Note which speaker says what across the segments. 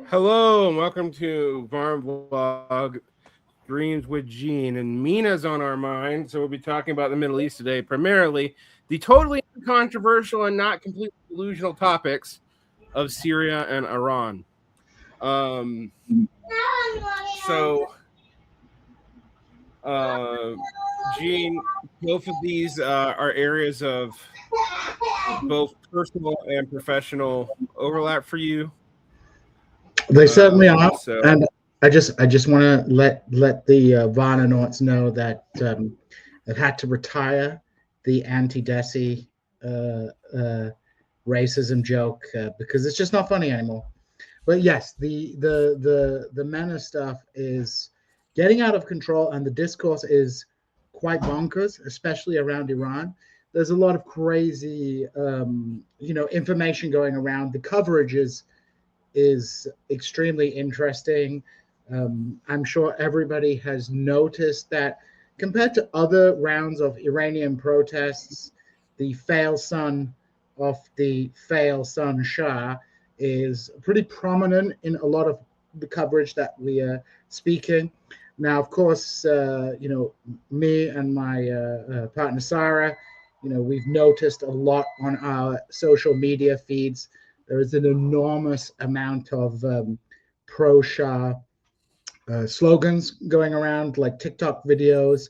Speaker 1: Hello and welcome to Farm Vlog Dreams with Gene. And MENA's on our mind, so we'll be talking about the Middle East today, primarily the totally controversial and not completely delusional topics of Syria and Iran. Um, so, uh, Gene, both of these are areas of both personal and professional overlap for you.
Speaker 2: They certainly are,
Speaker 1: So
Speaker 2: and I just want to let the Varnanauts know that I've had to retire the anti-Desi racism joke because it's just not funny anymore. But yes, the MENA stuff is getting out of control, and the discourse is quite bonkers, especially around Iran. There's a lot of crazy, information going around. The coverage is extremely interesting. I'm sure everybody has noticed that compared to other rounds of Iranian protests, the fail son of the fail son Shah is pretty prominent in a lot of the coverage that we are speaking. Now, of course, me and my partner Sarah, we've noticed a lot on our social media feeds. There is an enormous amount of pro-Shah slogans going around, like TikTok videos,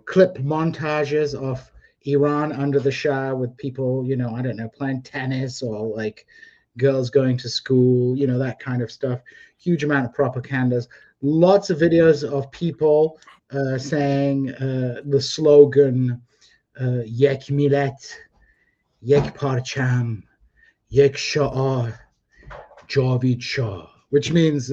Speaker 2: clip montages of Iran under the Shah with people, I don't know, playing tennis or like girls going to school, that kind of stuff. Huge amount of propagandas. Lots of videos of people saying the slogan, Yek Millet, Yek Parcham, Yek Sha'ar, Javid Shah, which means,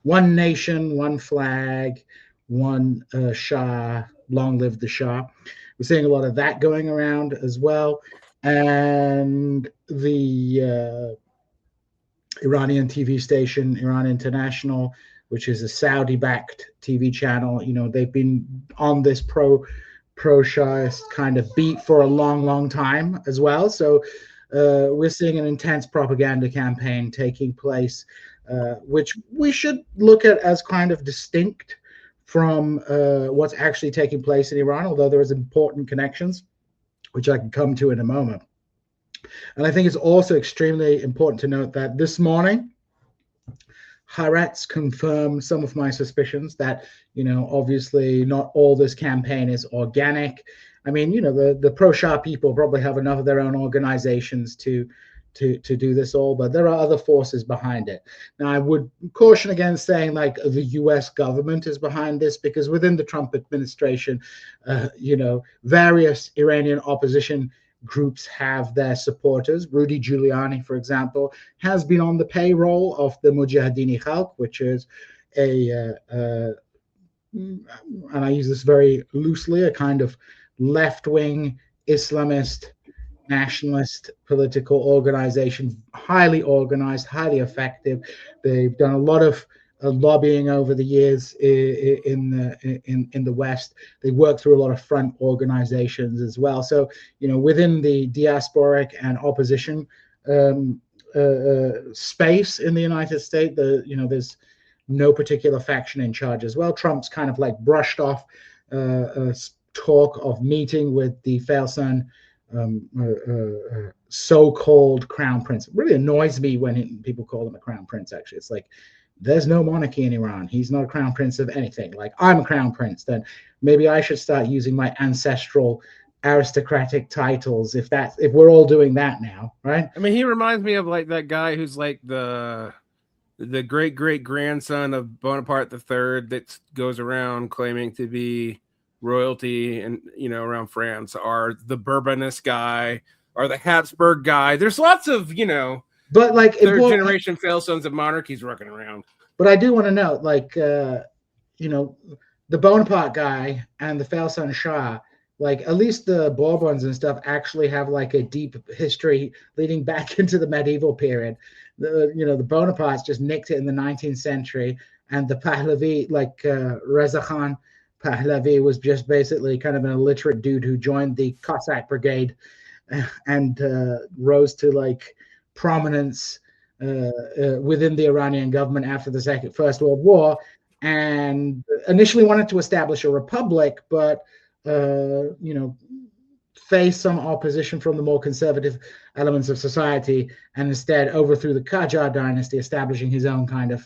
Speaker 2: one nation, one flag, one Shah, long live the Shah. We're seeing a lot of that going around as well. And the Iranian TV station, Iran International, which is a Saudi-backed TV channel, they've been on this pro-Shahist kind of beat for a long, long time as well. So we're seeing an intense propaganda campaign taking place, which we should look at as kind of distinct from what's actually taking place in Iran, although there is important connections, which I can come to in a moment. And I think it's also extremely important to note that this morning, Haaretz confirmed some of my suspicions that, obviously not all this campaign is organic. I mean, the pro-Shah people probably have enough of their own organizations to do this all, but there are other forces behind it. Now, I would caution against saying like the U.S. government is behind this, because within the Trump administration, various Iranian opposition groups have their supporters. Rudy Giuliani, for example, has been on the payroll of the Mujahideen Khalq, which is and I use this very loosely, a kind of left-wing Islamist nationalist political organization, highly organized, highly effective. They've done a lot of lobbying over the years in the West. They work through a lot of front organizations as well. So, within the diasporic and opposition space in the United States, there's no particular faction in charge as well. Trump's kind of like brushed off talk of meeting with the fail son so-called crown prince. It really annoys me when people call him a crown prince. Actually, it's like, there's no monarchy in Iran. He's not a crown prince of anything. Like, I'm a crown prince, then maybe I should start using my ancestral aristocratic titles if we're all doing that now, right?
Speaker 1: I mean, he reminds me of like that guy who's like the great great grandson of Bonaparte III that goes around claiming to be royalty and around France, or the Bourbonist guy, or the Habsburg guy. There's lots of
Speaker 2: but like
Speaker 1: third generation fail sons of monarchies working around.
Speaker 2: But I do want to note, like the Bonaparte guy and the fail son Shah, like at least the Bourbons and stuff actually have like a deep history leading back into the medieval period. The Bonapartes just nicked it in the 19th century, and the Pahlavi, like Reza Khan Pahlavi, was just basically kind of an illiterate dude who joined the Cossack brigade and rose to like prominence within the Iranian government after the First World War, and initially wanted to establish a republic, but faced some opposition from the more conservative elements of society, and instead overthrew the Qajar dynasty, establishing his own kind of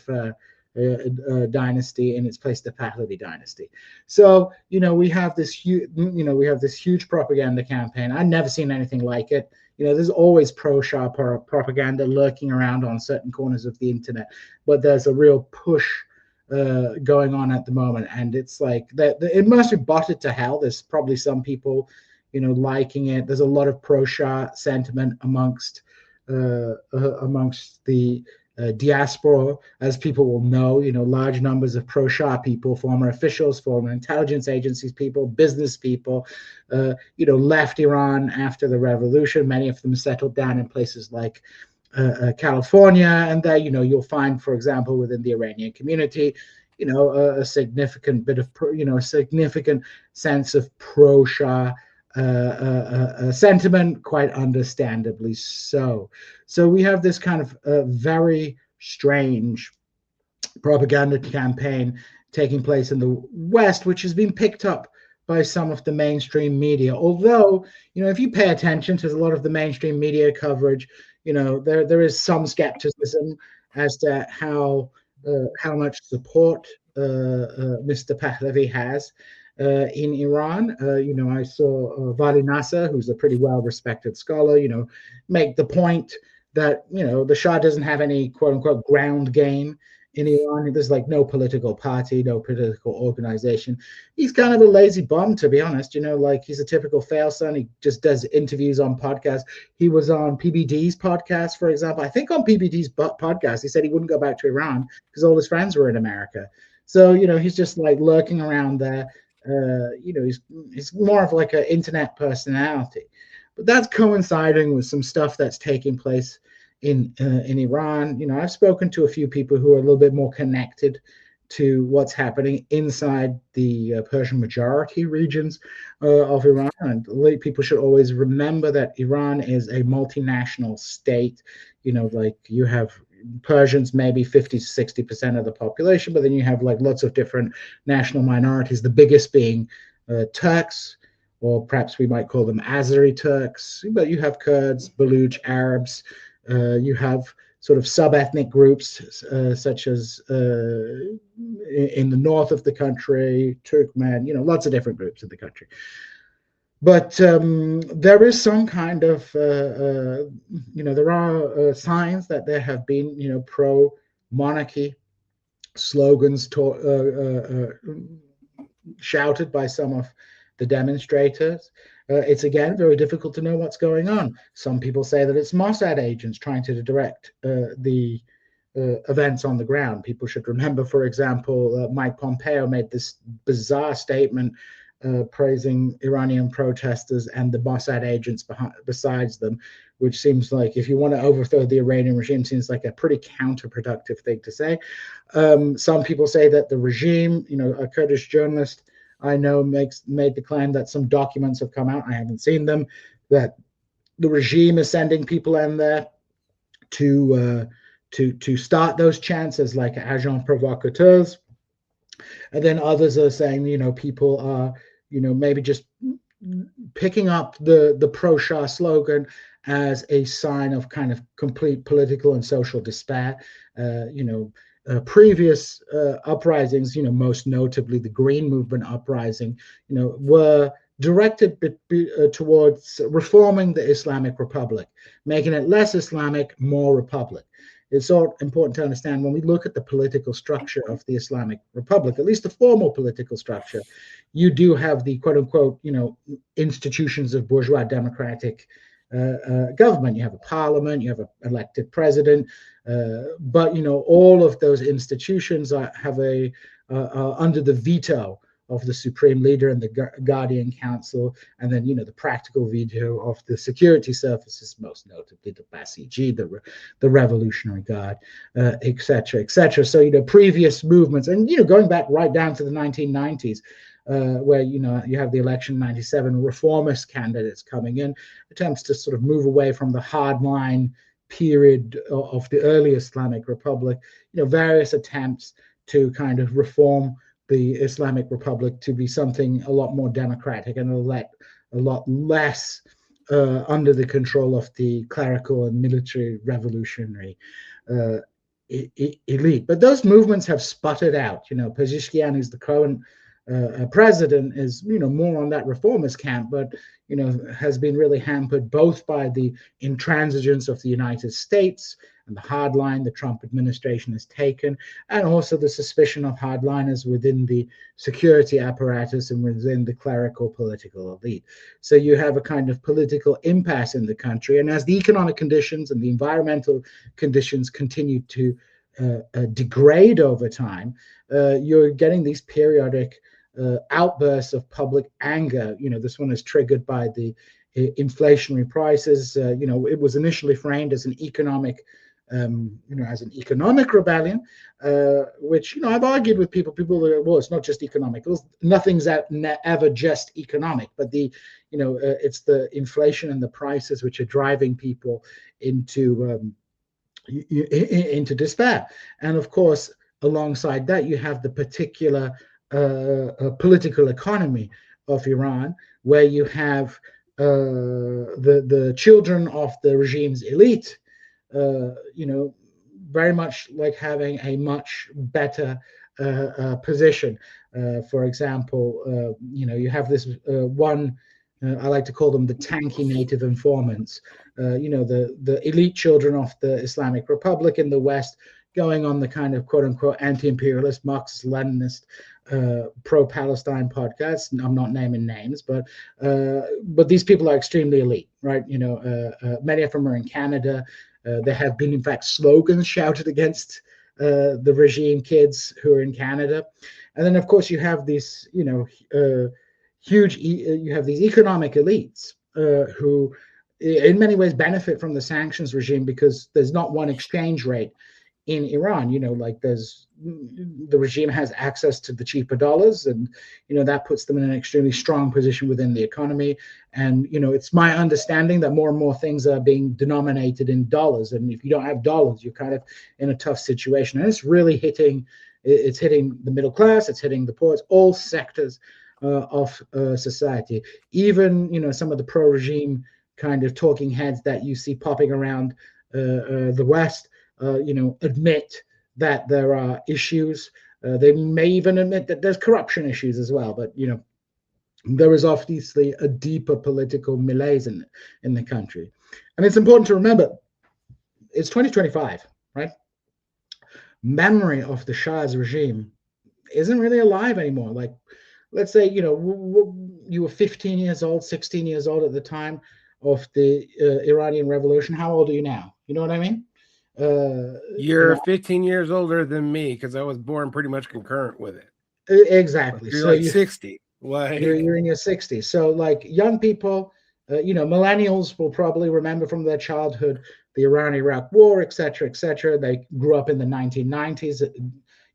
Speaker 2: dynasty in its place, the Pahlavi dynasty. So we have this huge propaganda campaign. I've never seen anything like it. There's always pro-Shah propaganda lurking around on certain corners of the internet, but there's a real push going on at the moment, and it's like it must be botted to hell. There's probably some people liking it. There's a lot of pro-Shah sentiment amongst the diaspora, as people will know. Large numbers of pro-Shah people, former officials, former intelligence agencies people, business people, left Iran after the revolution. Many of them settled down in places like California, and there you'll find, for example, within the Iranian community, a significant bit of a significant sense of pro-Shah sentiment, quite understandably so. So we have this kind of very strange propaganda campaign taking place in the West, which has been picked up by some of the mainstream media. Although, if you pay attention to a lot of the mainstream media coverage, there is some skepticism as to how much support Mr. Pahlavi has in Iran. I saw Vali Nasser, who's a pretty well-respected scholar, make the point that, the Shah doesn't have any quote-unquote ground game in Iran. There's like no political party, no political organization. He's kind of a lazy bum, to be honest. He's a typical fail son. He just does interviews on podcasts. He was on PBD's podcast, for example. I think on PBD's podcast, he said he wouldn't go back to Iran because all his friends were in America. So, he's just like lurking around there. He's more of like an internet personality, but that's coinciding with some stuff that's taking place in Iran. I've spoken to a few people who are a little bit more connected to what's happening inside the Persian majority regions of Iran. And people should always remember that Iran is a multinational state. You have Persians, maybe 50 to 60% of the population, but then you have like lots of different national minorities, the biggest being Turks, or perhaps we might call them Azeri Turks, but you have Kurds, Baluch, Arabs, you have sort of sub-ethnic groups such as in the north of the country, Turkmen, lots of different groups in the country. But there is some kind of, there are signs that there have been, pro-monarchy slogans shouted by some of the demonstrators. It's, again, very difficult to know what's going on. Some people say that it's Mossad agents trying to direct the events on the ground. People should remember, for example, Mike Pompeo made this bizarre statement praising Iranian protesters and the Mossad agents besides them, which seems like, if you want to overthrow the Iranian regime, seems like a pretty counterproductive thing to say. Some people say that the regime, a Kurdish journalist I know made the claim that some documents have come out, I haven't seen them, that the regime is sending people in there to start those chants as like agents provocateurs. And then others are saying, people are, maybe just picking up the pro-Shah slogan as a sign of kind of complete political and social despair. Previous uprisings, most notably the Green Movement uprising, were directed towards reforming the Islamic Republic, making it less Islamic, more republic. It's so important to understand when we look at the political structure of the Islamic Republic, at least the formal political structure, you do have the quote unquote, institutions of bourgeois democratic government. You have a parliament, you have an elected president, but all of those institutions are under the veto of the supreme leader and the Guardian Council, and then the practical veto of the security services, most notably the Basiji, the Revolutionary Guard, etc., etc. So previous movements, and going back right down to the 1990s, where you have the election 97 reformist candidates coming in, attempts to sort of move away from the hardline period of the early Islamic Republic, various attempts to kind of reform the Islamic Republic to be something a lot more democratic and a lot less under the control of the clerical and military revolutionary uh, elite. But those movements have sputtered out. Pezeshkian, who's the current president, is more on that reformist camp, but has been really hampered both by the intransigence of the United States and the hard line the Trump administration has taken, and also the suspicion of hardliners within the security apparatus and within the clerical political elite. So you have a kind of political impasse in the country, and as the economic conditions and the environmental conditions continue to degrade over time, you're getting these periodic outbursts of public anger. This one is triggered by the inflationary prices. It was initially framed as an economic, as an economic rebellion, which I've argued with people. People are, well, it's not just economic. Nothing's ever just economic, but it's the inflation and the prices which are driving people into despair. And of course, alongside that, you have the particular political economy of Iran, where you have the children of the regime's elite, very much like having a much better position. For example, you have this one. I like to call them the tanky native informants. The elite children of the Islamic Republic in the West, going on the kind of quote unquote anti-imperialist, Marxist-Leninist, pro-Palestine podcasts. I'm not naming names, but these people are extremely elite, right? Many of them are in Canada. There have been, in fact, slogans shouted against the regime kids who are in Canada. And then, of course, you have these, you have these economic elites who in many ways benefit from the sanctions regime, because there's not one exchange rate in Iran. Like the regime has access to the cheaper dollars, and that puts them in an extremely strong position within the economy. And it's my understanding that more and more things are being denominated in dollars, and if you don't have dollars, you're kind of in a tough situation. And it's really hitting the middle class, it's hitting the poor, it's all sectors of society. Even some of the pro-regime kind of talking heads that you see popping around the West, admit that there are issues. They may even admit that there's corruption issues as well. But there is obviously a deeper political malaise in the country, and it's important to remember it's 2025, right? Memory of the Shah's regime isn't really alive anymore. Like, let's say you were 15 years old, 16 years old at the time of the Iranian Revolution. How old are you now? You know what I mean?
Speaker 1: You're 15 years older than me, because I was born pretty much concurrent with it.
Speaker 2: Exactly.
Speaker 1: You're
Speaker 2: so
Speaker 1: like 60. Like
Speaker 2: you're in your 60s. So like young people, millennials will probably remember from their childhood the Iran-Iraq War, et cetera, et cetera. They grew up in the 1990s.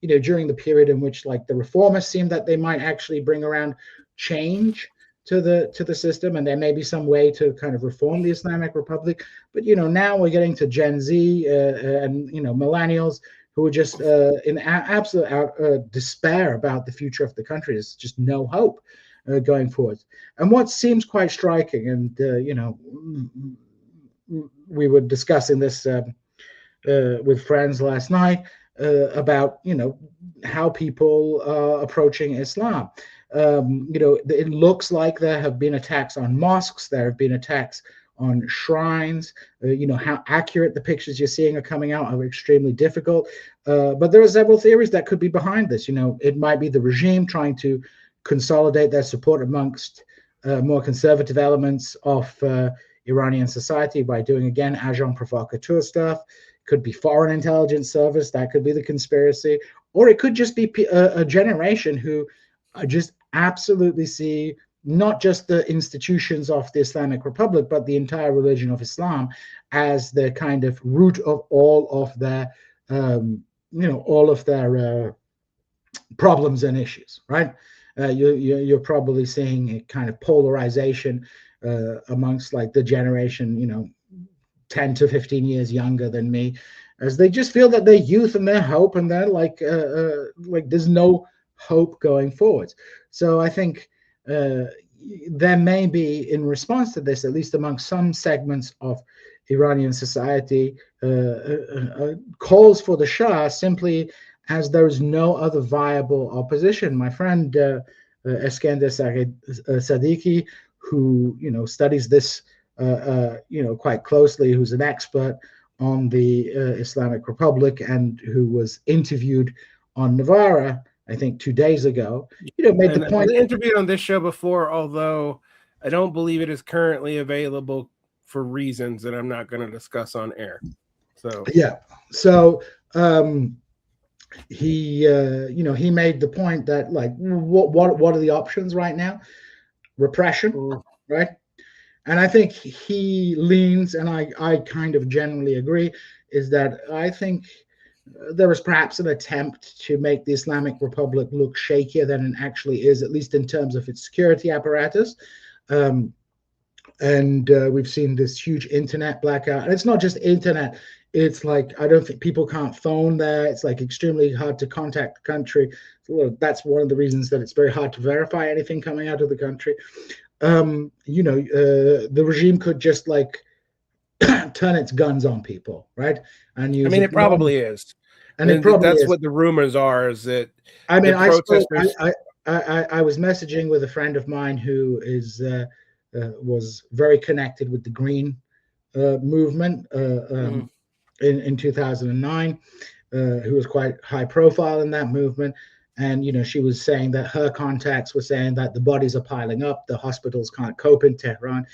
Speaker 2: During the period in which like the reformists seemed that they might actually bring around change to the system, and there may be some way to kind of reform the Islamic Republic. But now we're getting to Gen Z and millennials who are just in absolute despair about the future of the country. There's just no hope going forward. And what seems quite striking, and we were discussing this with friends last night, about how people are approaching Islam. It looks like there have been attacks on mosques, there have been attacks on shrines. How accurate the pictures you're seeing are coming out are extremely difficult. But there are several theories that could be behind this. It might be the regime trying to consolidate their support amongst more conservative elements of Iranian society by doing, again, agent provocateur stuff. Could be foreign intelligence service, that could be the conspiracy, or it could just be a generation who just absolutely see not just the institutions of the Islamic Republic, but the entire religion of Islam as the kind of root of all of their, problems and issues, right? You're probably seeing a kind of polarization amongst like the generation, 10 to 15 years younger than me, as they just feel that their youth and their hope, and they're like there's no hope going forward. So I think there may be, in response to this, at least among some segments of Iranian society, calls for the Shah simply as there is no other viable opposition. My friend Eskender Sadiki, who studies this quite closely, who's an expert on the Islamic Republic and who was interviewed on Novara, I think 2 days ago, made the point.
Speaker 1: I was interviewed on this show before, although I don't believe it is currently available for reasons that I'm not going to discuss on air. So
Speaker 2: yeah, so he he made the point that, like, what are the options right now? Repression, right? And I think he leans, and I kind of generally agree, is that I think there is perhaps an attempt to make the Islamic Republic look shakier than it actually is, at least in terms of its security apparatus. And we've seen this huge internet blackout. And it's not just internet. It's like, I don't think people can't phone there. It's like extremely hard to contact the country. So that's one of the reasons that it's very hard to verify anything coming out of the country. The regime could just like turn its guns on people, right? And use
Speaker 1: it probably is.
Speaker 2: And it probably
Speaker 1: that's
Speaker 2: is.
Speaker 1: what the rumors are, is that
Speaker 2: I was messaging with a friend of mine who is was very connected with the Green movement in 2009, who was quite high profile in that movement. And she was saying that her contacts were saying that the bodies are piling up, the hospitals can't cope in Tehran.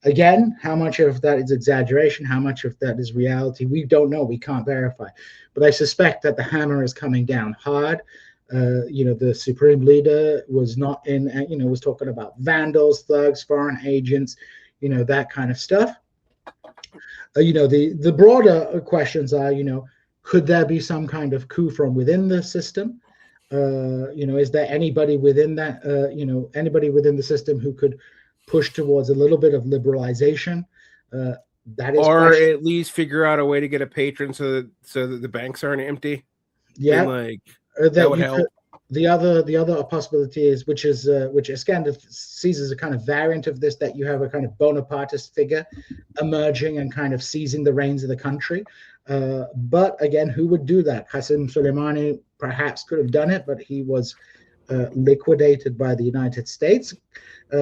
Speaker 2: Again, how much of that is exaggeration, how much of that is reality, we don't know, we can't verify. But I suspect that the hammer is coming down hard. The supreme leader was not in, was talking about vandals, thugs, foreign agents, that kind of stuff. The broader questions are, could there be some kind of coup from within the system? Is there anybody within that, anybody within the system who could push towards a little bit of liberalization? That is,
Speaker 1: or at least figure out a way to get a patron so that the banks aren't empty.
Speaker 2: Yeah,
Speaker 1: that would help.
Speaker 2: The other possibility is, which Iskander sees as a kind of variant of this, that you have a kind of Bonapartist figure emerging and kind of seizing the reins of the country. But again, who would do that? Qasem Soleimani perhaps could have done it, but he was liquidated by the United States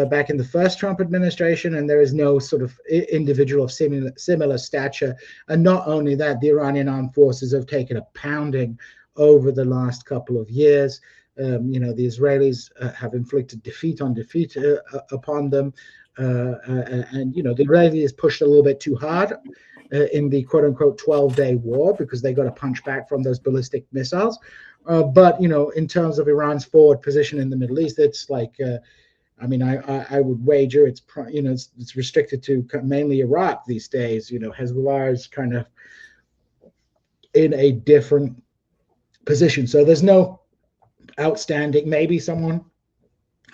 Speaker 2: back in the first Trump administration, and there is no sort of individual of similar stature. And not only that, the Iranian armed forces have taken a pounding over the last couple of years. The Israelis have inflicted defeat on defeat upon them, and the Israelis pushed a little bit too hard in the quote-unquote 12-day war, because they got a punch back from those ballistic missiles. But in terms of Iran's forward position in the Middle East, it's like, I would wager it's restricted to mainly Iraq these days. Hezbollah is kind of in a different position. So there's no outstanding, maybe someone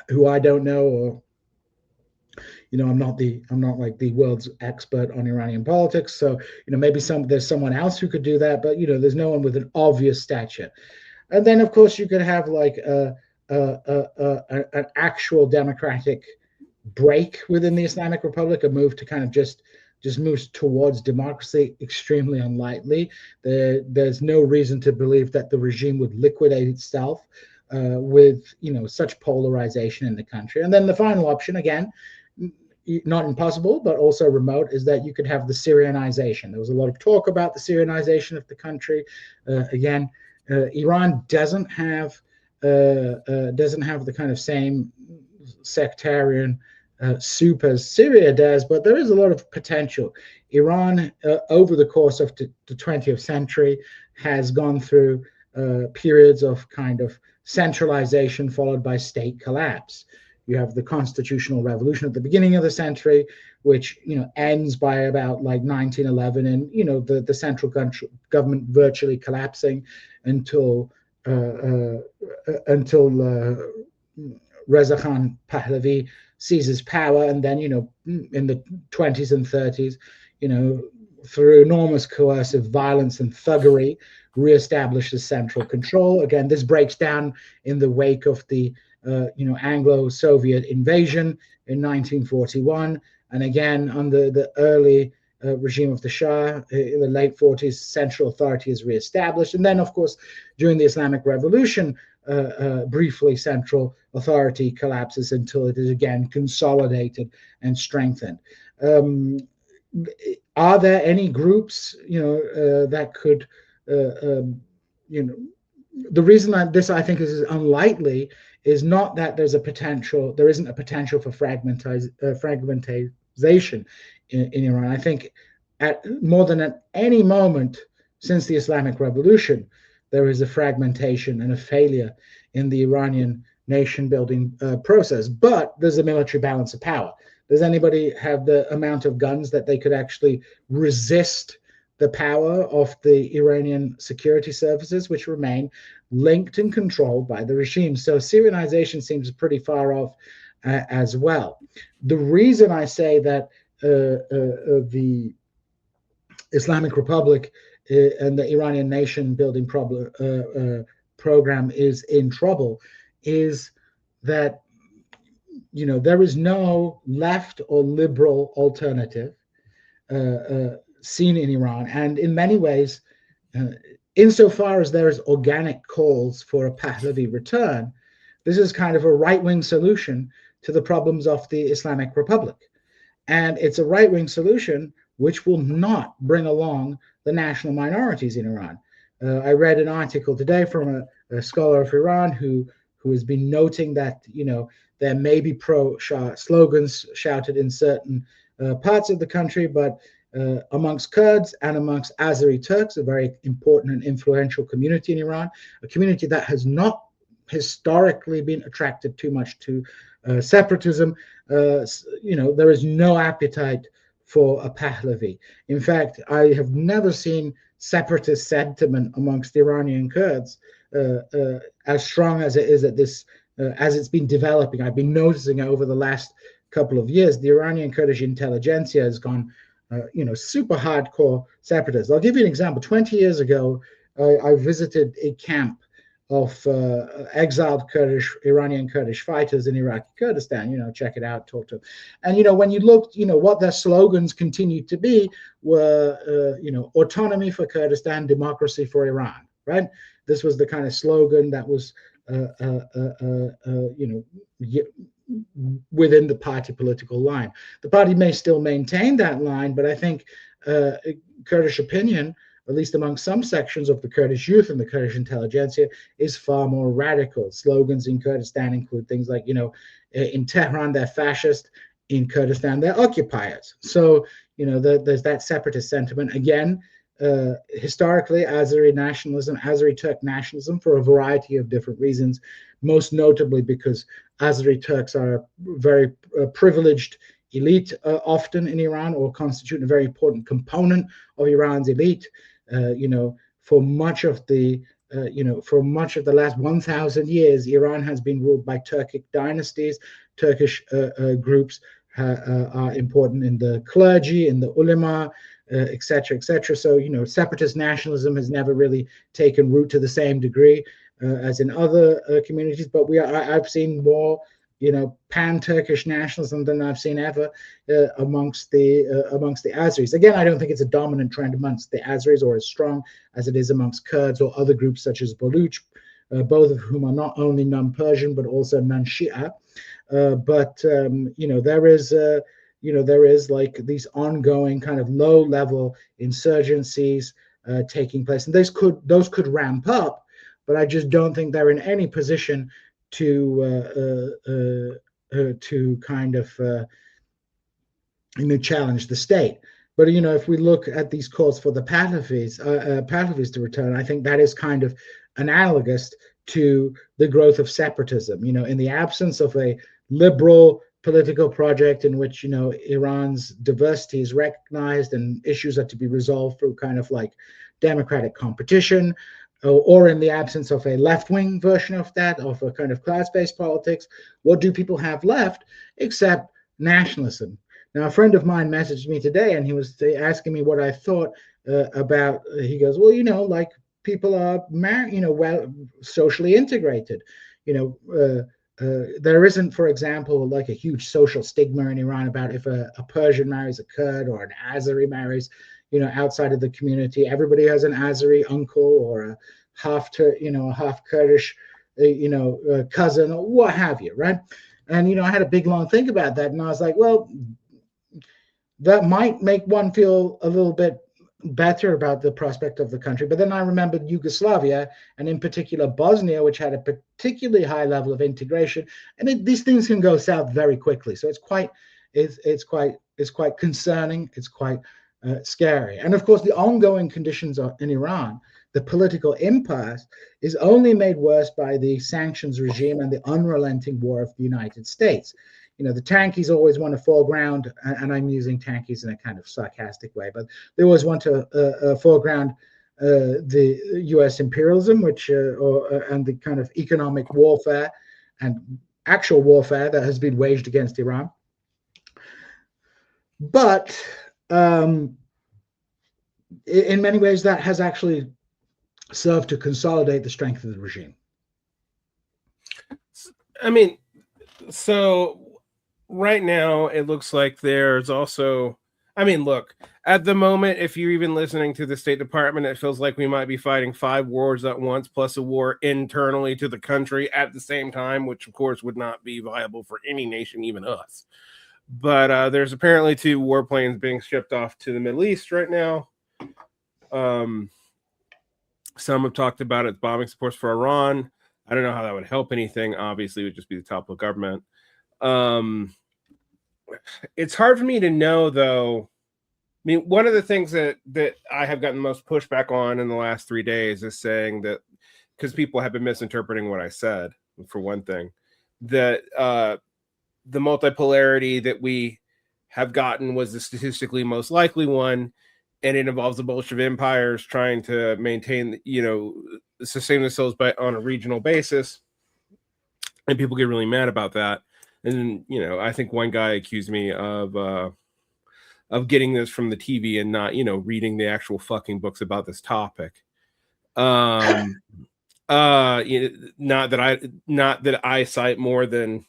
Speaker 2: who I don't know, or I'm not like the world's expert on Iranian politics. So maybe there's someone else who could do that, but there's no one with an obvious stature. And then of course you could have like an actual democratic break within the Islamic Republic, a move to kind of just moves towards democracy. Extremely unlikely. There's no reason to believe that the regime would liquidate itself with such polarization in the country. And then the final option, again, not impossible, but also remote, is that you could have the Syrianization. There was a lot of talk about the Syrianization of the country. Again, Iran doesn't have the kind of same sectarian soup as Syria does, but there is a lot of potential. Iran, over the course of the 20th century, has gone through periods of kind of centralization followed by state collapse. You have the constitutional revolution at the beginning of the century, which ends by about like 1911, and the central government virtually collapsing until Reza Khan Pahlavi seizes power, and then in the 20s and 30s, through enormous coercive violence and thuggery, reestablishes central control. Again, this breaks down in the wake of the Anglo-Soviet invasion in 1941, and again under the early regime of the Shah in the late 40s, central authority is reestablished, and then of course during the Islamic Revolution, briefly central authority collapses until it is again consolidated and strengthened. Are there any groups, that could, the reason that this I think is unlikely is not that there isn't a potential for fragmentization in Iran. I think at more than at any moment since the Islamic Revolution, there is a fragmentation and a failure in the Iranian nation building process. But there's a military balance of power. Does anybody have the amount of guns that they could actually resist the power of the Iranian security services, which remain linked and controlled by the regime? So Syrianization seems pretty far off as well. The reason I say that the Islamic Republic and the Iranian nation building program is in trouble is that there is no left or liberal alternative seen in Iran, and in many ways, insofar as there is organic calls for a Pahlavi return, this is kind of a right-wing solution to the problems of the Islamic Republic, and it's a right-wing solution which will not bring along the national minorities in Iran. I read an article today from a scholar of Iran who has been noting that there may be pro-Shah slogans shouted in certain parts of the country, but amongst Kurds and amongst Azeri Turks, a very important and influential community in Iran, a community that has not historically been attracted too much to separatism, there is no appetite for a Pahlavi. In fact, I have never seen separatist sentiment amongst Iranian Kurds as strong as it is at this, as it's been developing. I've been noticing over the last couple of years, the Iranian Kurdish intelligentsia has gone, super hardcore separatists. I'll give you an example. 20 years ago, I visited a camp of exiled Iranian Kurdish fighters in Iraqi Kurdistan, check it out, talk to them. And, when you looked, what their slogans continued to be were, autonomy for Kurdistan, democracy for Iran, right? This was the kind of slogan that was, within the party political line. The party may still maintain that line, but I think Kurdish opinion, at least among some sections of the Kurdish youth and the Kurdish intelligentsia, is far more radical. Slogans in Kurdistan include things like, in Tehran, they're fascist. In Kurdistan, they're occupiers. So, there's that separatist sentiment. Again, historically, Azeri nationalism, Azeri Turk nationalism, for a variety of different reasons, most notably because Azeri Turks are a very privileged elite often in Iran, or constitute a very important component of Iran's elite. For much of the last 1,000 years, Iran has been ruled by Turkic dynasties. Turkish groups are important in the clergy, in the ulema, etc., etc. So, separatist nationalism has never really taken root to the same degree as in other communities. But I've seen more, pan-Turkish nationalism than I've seen ever amongst the Azeris. Again, I don't think it's a dominant trend amongst the Azeris, or as strong as it is amongst Kurds or other groups such as Baluch, both of whom are not only non-Persian but also non-Shia. But there is like these ongoing kind of low-level insurgencies taking place, and those could ramp up. But I just don't think they're in any position to kind of challenge the state. But if we look at these calls for the Pahlavis to return, I think that is kind of analogous to the growth of separatism. In the absence of a liberal political project in which Iran's diversity is recognized and issues are to be resolved through kind of like democratic competition, or in the absence of a left-wing version of that, of a kind of class-based politics, what do people have left except nationalism? Now, a friend of mine messaged me today, and he was asking me what I thought about. He goes, "Well, like people are married, well, socially integrated. You there isn't, for example, like a huge social stigma in Iran about if a Persian marries a Kurd or an Azeri marries, outside of the community. Everybody has an Azeri uncle or a half Kurdish, cousin or what have you, right?" And I had a big long think about that, and I was like, well, that might make one feel a little bit better about the prospect of the country. But then I remembered Yugoslavia, and in particular Bosnia, which had a particularly high level of integration, and these things can go south very quickly. So it's quite concerning. It's quite scary. And of course, the ongoing conditions in Iran, the political impasse, is only made worse by the sanctions regime and the unrelenting war of the United States. The tankies always want to foreground, and I'm using tankies in a kind of sarcastic way, but they always want to foreground the U.S. imperialism, and the kind of economic warfare and actual warfare that has been waged against Iran. But in many ways, that has actually served to consolidate the strength of the regime.
Speaker 1: I mean, so right now it looks like there's also, look, at the moment, if you're even listening to the State Department, it feels like we might be fighting 5 wars at once, plus a war internally to the country at the same time, which of course would not be viable for any nation, even us. But there's apparently 2 warplanes being shipped off to the Middle East right now. Some have talked about it bombing supports for Iran. I don't know how that would help anything. Obviously, it would just be the top of government. It's hard for me to know, though. One of the things that I have gotten most pushback on in the last 3 days is saying that, because people have been misinterpreting what I said, for one thing, that the multipolarity that we have gotten was the statistically most likely one, and it involves the Bolshevik empires trying to maintain, sustain themselves on a regional basis, and people get really mad about that. And I think one guy accused me of getting this from the TV and not, reading the actual fucking books about this topic. Not that I cite more than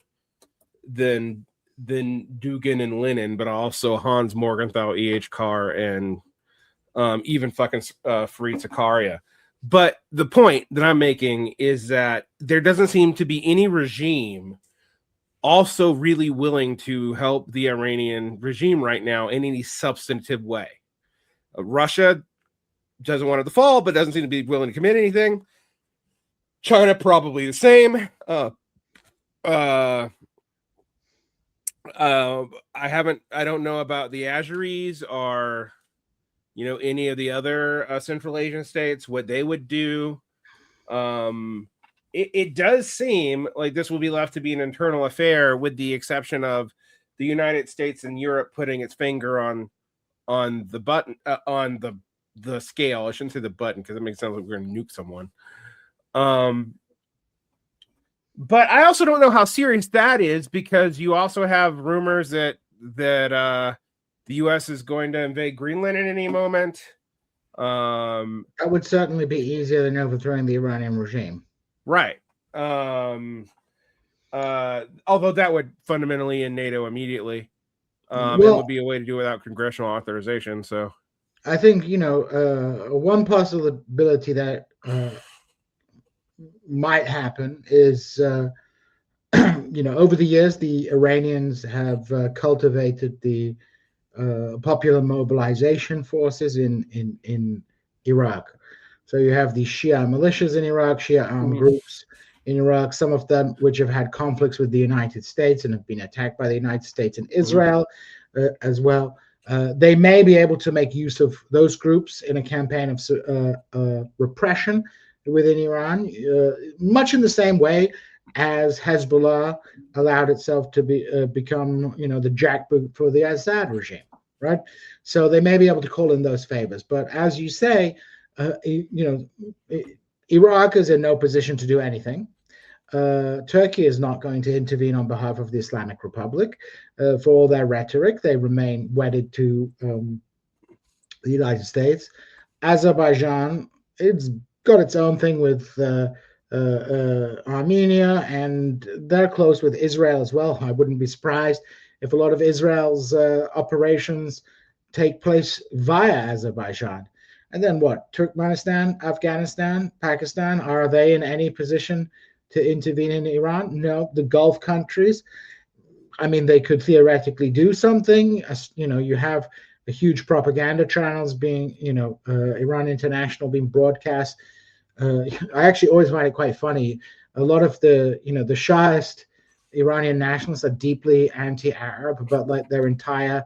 Speaker 1: Dugin and Lenin, but also Hans Morgenthau, E.H. Carr, and even fucking Fareed Zakaria. But the point that I'm making is that there doesn't seem to be any regime also really willing to help the Iranian regime right now in any substantive way. Russia doesn't want it to fall, but doesn't seem to be willing to commit anything. China probably the same. I don't know about the Azeris or any of the other Central Asian states, what they would do. It does seem like this will be left to be an internal affair, with the exception of the United States and Europe putting its finger on the button, on the scale. I shouldn't say the button, because it makes it sound like we're going to nuke someone. But I also don't know how serious that is, because you also have rumors that the U.S. is going to invade Greenland at any moment.
Speaker 2: That would certainly be easier than overthrowing the Iranian regime.
Speaker 1: Right. Although that would fundamentally end NATO immediately. It would be a way to do it without congressional authorization. So
Speaker 2: I think, one possibility that might happen is, over the years, the Iranians have cultivated the popular mobilization forces in Iraq. So you have the Shia militias in Iraq, Shia armed groups in Iraq, some of them which have had conflicts with the United States and have been attacked by the United States and Israel as well. They may be able to make use of those groups in a campaign of repression within Iran, much in the same way as Hezbollah allowed itself to become, the jackboot for the Assad regime, right? So they may be able to call in those favors. But as you say, Iraq is in no position to do anything. Turkey is not going to intervene on behalf of the Islamic Republic. For all their rhetoric, they remain wedded to the United States. Azerbaijan, it's got its own thing with Armenia, and they're close with Israel as well. I wouldn't be surprised if a lot of Israel's operations take place via Azerbaijan. And then what? Turkmenistan, Afghanistan, Pakistan, are they in any position to intervene in Iran? No. The Gulf countries, I mean, they could theoretically do something. You have a huge propaganda channels being, Iran International being broadcast. I actually always find it quite funny. A lot of the Shahist Iranian nationalists are deeply anti-Arab, but like their entire,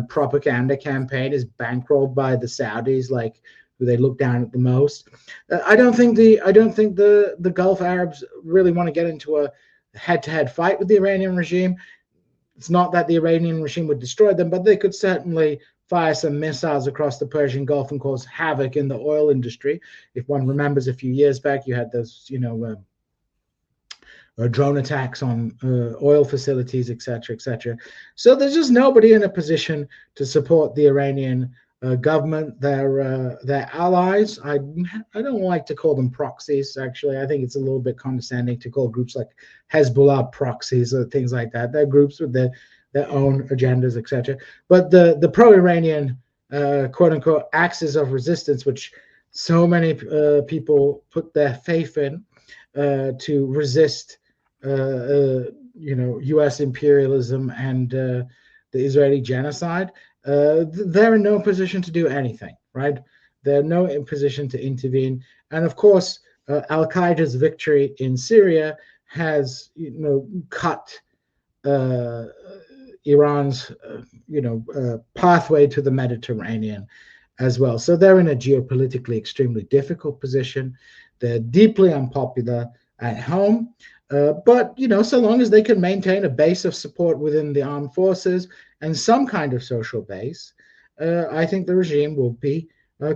Speaker 2: propaganda campaign is bankrolled by the Saudis, like who they look down at the most. I don't think the Gulf Arabs really want to get into a head-to-head fight with the Iranian regime. It's not that the Iranian regime would destroy them, but they could certainly fire some missiles across the Persian Gulf and cause havoc in the oil industry. If one remembers a few years back, you had those, drone attacks on oil facilities, etc., etc. So there's just nobody in a position to support the Iranian government, their allies. I don't like to call them proxies. Actually, I think it's a little bit condescending to call groups like Hezbollah proxies or things like that. They're groups with their own agendas, etc. But the pro-Iranian quote unquote axis of resistance, which so many people put their faith in to resist, U.S. imperialism and the Israeli genocide. They're in no position to do anything, right? They're no in position to intervene. And of course, Al Qaeda's victory in Syria has, cut Iran's, pathway to the Mediterranean as well. So they're in a geopolitically extremely difficult position. They're deeply unpopular at home. But, so long as they can maintain a base of support within the armed forces and some kind of social base, I think the regime will be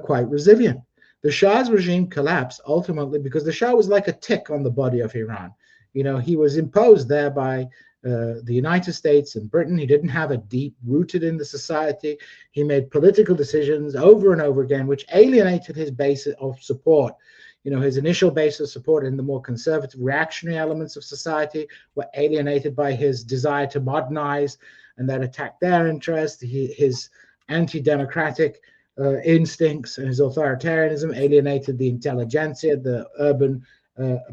Speaker 2: quite resilient. The Shah's regime collapsed ultimately because the Shah was like a tick on the body of Iran. He was imposed there by the United States and Britain. He didn't have a deep rooted in the society. He made political decisions over and over again, which alienated his base of support. His initial base of support in the more conservative reactionary elements of society were alienated by his desire to modernize, and that attacked their interests. His anti-democratic instincts and his authoritarianism alienated the intelligentsia, the urban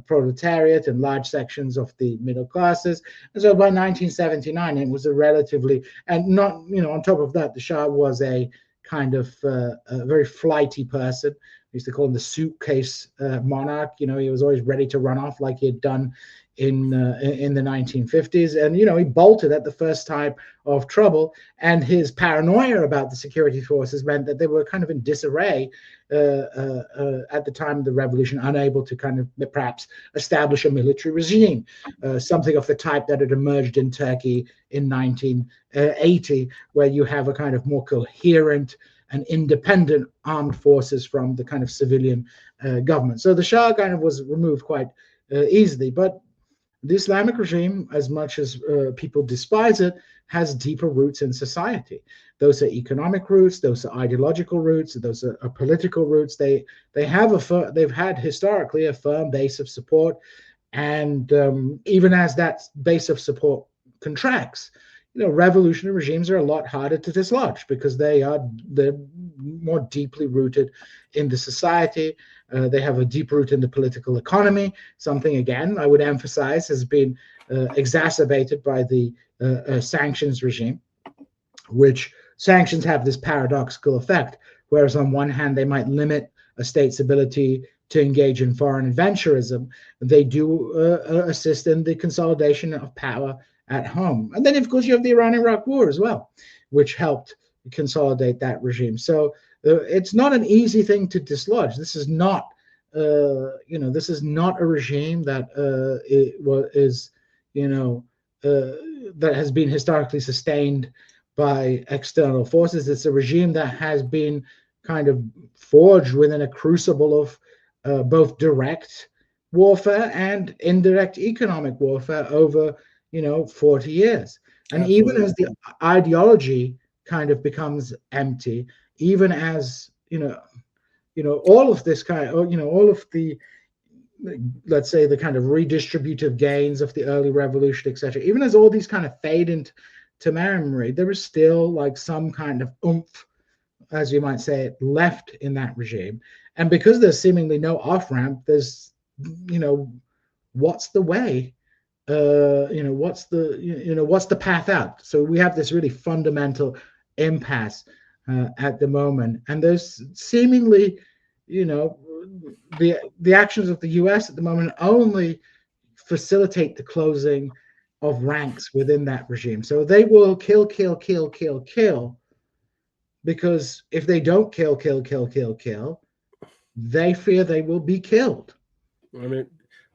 Speaker 2: proletariat, and large sections of the middle classes. And so by 1979, it was a relatively, and not, on top of that, the Shah was a kind of a very flighty person. We used to call him the suitcase monarch. He was always ready to run off like he had done in the 1950s. And, he bolted at the first time of trouble. And his paranoia about the security forces meant that they were kind of in disarray at the time of the revolution, unable to kind of perhaps establish a military regime, something of the type that had emerged in Turkey in 1980, where you have a kind of more coherent and independent armed forces from the kind of civilian government. So the Shah kind of was removed quite easily. But the Islamic regime, as much as people despise it, has deeper roots in society. Those are economic roots, those are ideological roots, those are political roots. They've had historically a firm base of support, and even as that base of support contracts, revolutionary regimes are a lot harder to dislodge because they're more deeply rooted in the society. They have a deep root in the political economy, something, again, I would emphasize has been exacerbated by the sanctions regime, which sanctions have this paradoxical effect, whereas on one hand they might limit a state's ability to engage in foreign adventurism, they do assist in the consolidation of power at home. And then, of course, you have the Iran-Iraq War as well, which helped consolidate that regime. So it's not an easy thing to dislodge. This is not, this is not a regime that that has been historically sustained by external forces. It's a regime that has been kind of forged within a crucible of both direct warfare and indirect economic warfare over 40 years. And
Speaker 1: Absolutely.
Speaker 2: even as the ideology kind of becomes empty, even as all of this kind of all of the, let's say, the kind of redistributive gains of the early revolution, etc., even as all these kind of fade into memory, there is still like some kind of oomph, as you might say, left in that regime. And because there's seemingly no off ramp, there's, what's the way? What's the path out? So we have this really fundamental impasse at the moment, and there's seemingly, the actions of the U.S. at the moment only facilitate the closing of ranks within that regime. So they will kill, kill, kill, kill, kill, because if they don't kill, kill, kill, kill, kill, they fear they will be killed.
Speaker 1: I mean,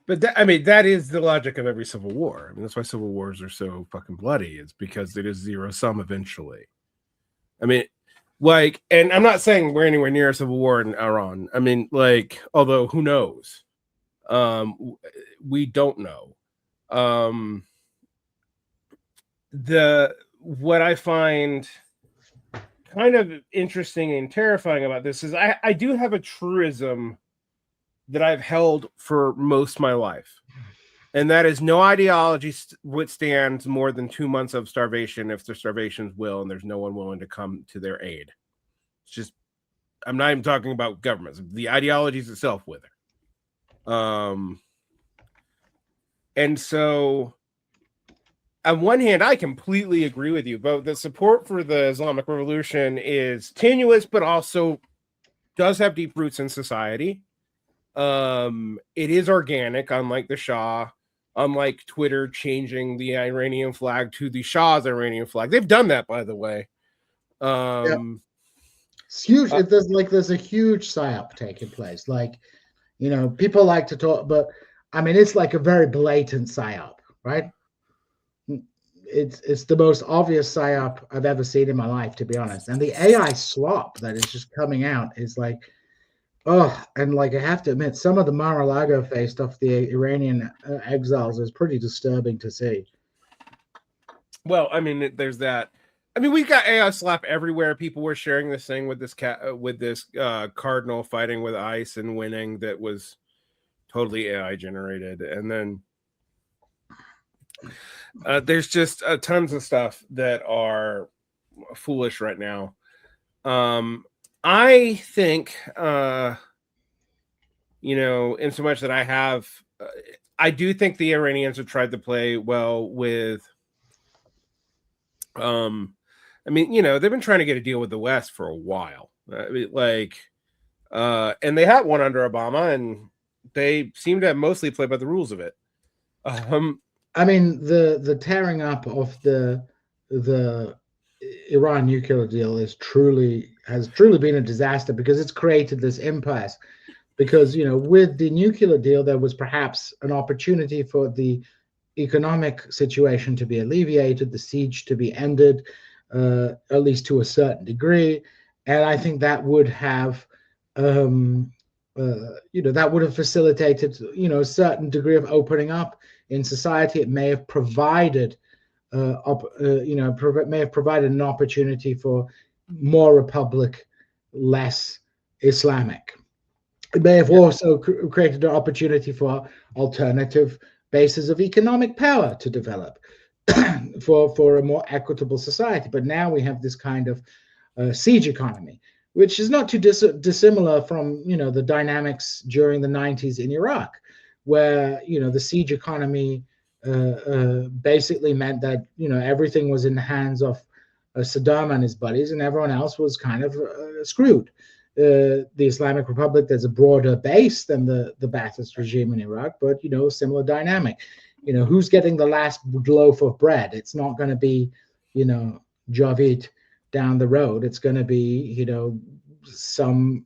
Speaker 1: but that is the logic of every civil war. I mean, that's why civil wars are so fucking bloody. It's because it is zero sum eventually. I mean, like, and I'm not saying we're anywhere near a civil war in Iran. I mean, like, although who knows? We don't know. What I find kind of interesting and terrifying about this is I do have a truism that I've held for most of my life, and that is no ideology withstands more than 2 months of starvation if the starvations will, and there's no one willing to come to their aid. It's just, I'm not even talking about governments. The ideologies itself wither. And so, on one hand, I completely agree with you, but the support for the Islamic Revolution is tenuous, but also does have deep roots in society. It is organic, unlike the Shah, unlike Twitter changing the Iranian flag to the Shah's Iranian flag. They've done that, by the way.
Speaker 2: It's huge. There's a huge psyop taking place. Like, people like to talk, but I mean, it's like a very blatant psyop, right? It's the most obvious psyop I've ever seen in my life, to be honest. And the AI slop that is just coming out is like, oh, and like I have to admit, some of the Mar-a-Lago face stuff the Iranian exiles is pretty disturbing to see.
Speaker 1: Well, I mean, there's that. I mean, we've got AI slap everywhere. People were sharing this thing with this cardinal fighting with ICE and winning that was totally AI generated, and then there's just tons of stuff that are foolish right now. I think, in so much that I do think the Iranians have tried to play well with. I mean, they've been trying to get a deal with the West for a while. I mean, and they had one under Obama, and they seem to have mostly played by the rules of it.
Speaker 2: I mean, the tearing up of the Iran nuclear deal has truly been a disaster, because it's created this impasse. Because with the nuclear deal, there was perhaps an opportunity for the economic situation to be alleviated, the siege to be ended, at least to a certain degree, and I think that would have, facilitated, a certain degree of opening up in society. It may have provided, may have provided an opportunity for more republic, less Islamic. It may have also created an opportunity for alternative bases of economic power to develop for a more equitable society. But now we have this kind of siege economy, which is not too dissimilar from the dynamics during the 90s in Iraq, where the siege economy basically meant that everything was in the hands of Saddam and his buddies, and everyone else was kind of screwed. The Islamic Republic, there's a broader base than the Ba'athist regime in Iraq, but similar dynamic. Who's getting the last loaf of bread? It's not going to be Javid down the road. It's going to be some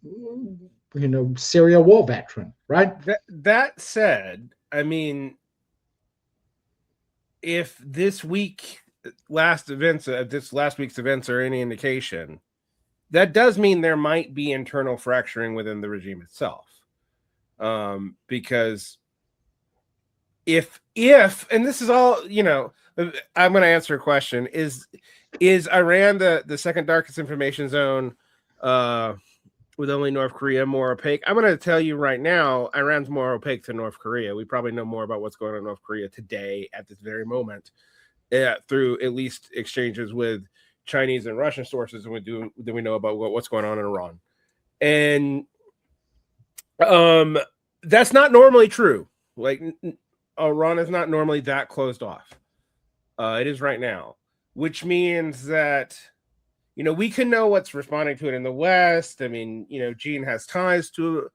Speaker 2: Syria war veteran, right?
Speaker 1: That said, I mean, if this week's events are any indication, that does mean there might be internal fracturing within the regime itself, because if and this is all, I'm going to answer a question: is Iran the second darkest information zone, with only North Korea more opaque? I'm going to tell you right now, Iran's more opaque than North Korea. We probably know more about what's going on in North Korea today at this very moment, through at least exchanges with Chinese and Russian sources than we know about what's going on in Iran. And that's not normally true. Like, Iran is not normally that closed off. It is right now, which means that, we can know what's responding to it in the West. I mean, Djene has ties to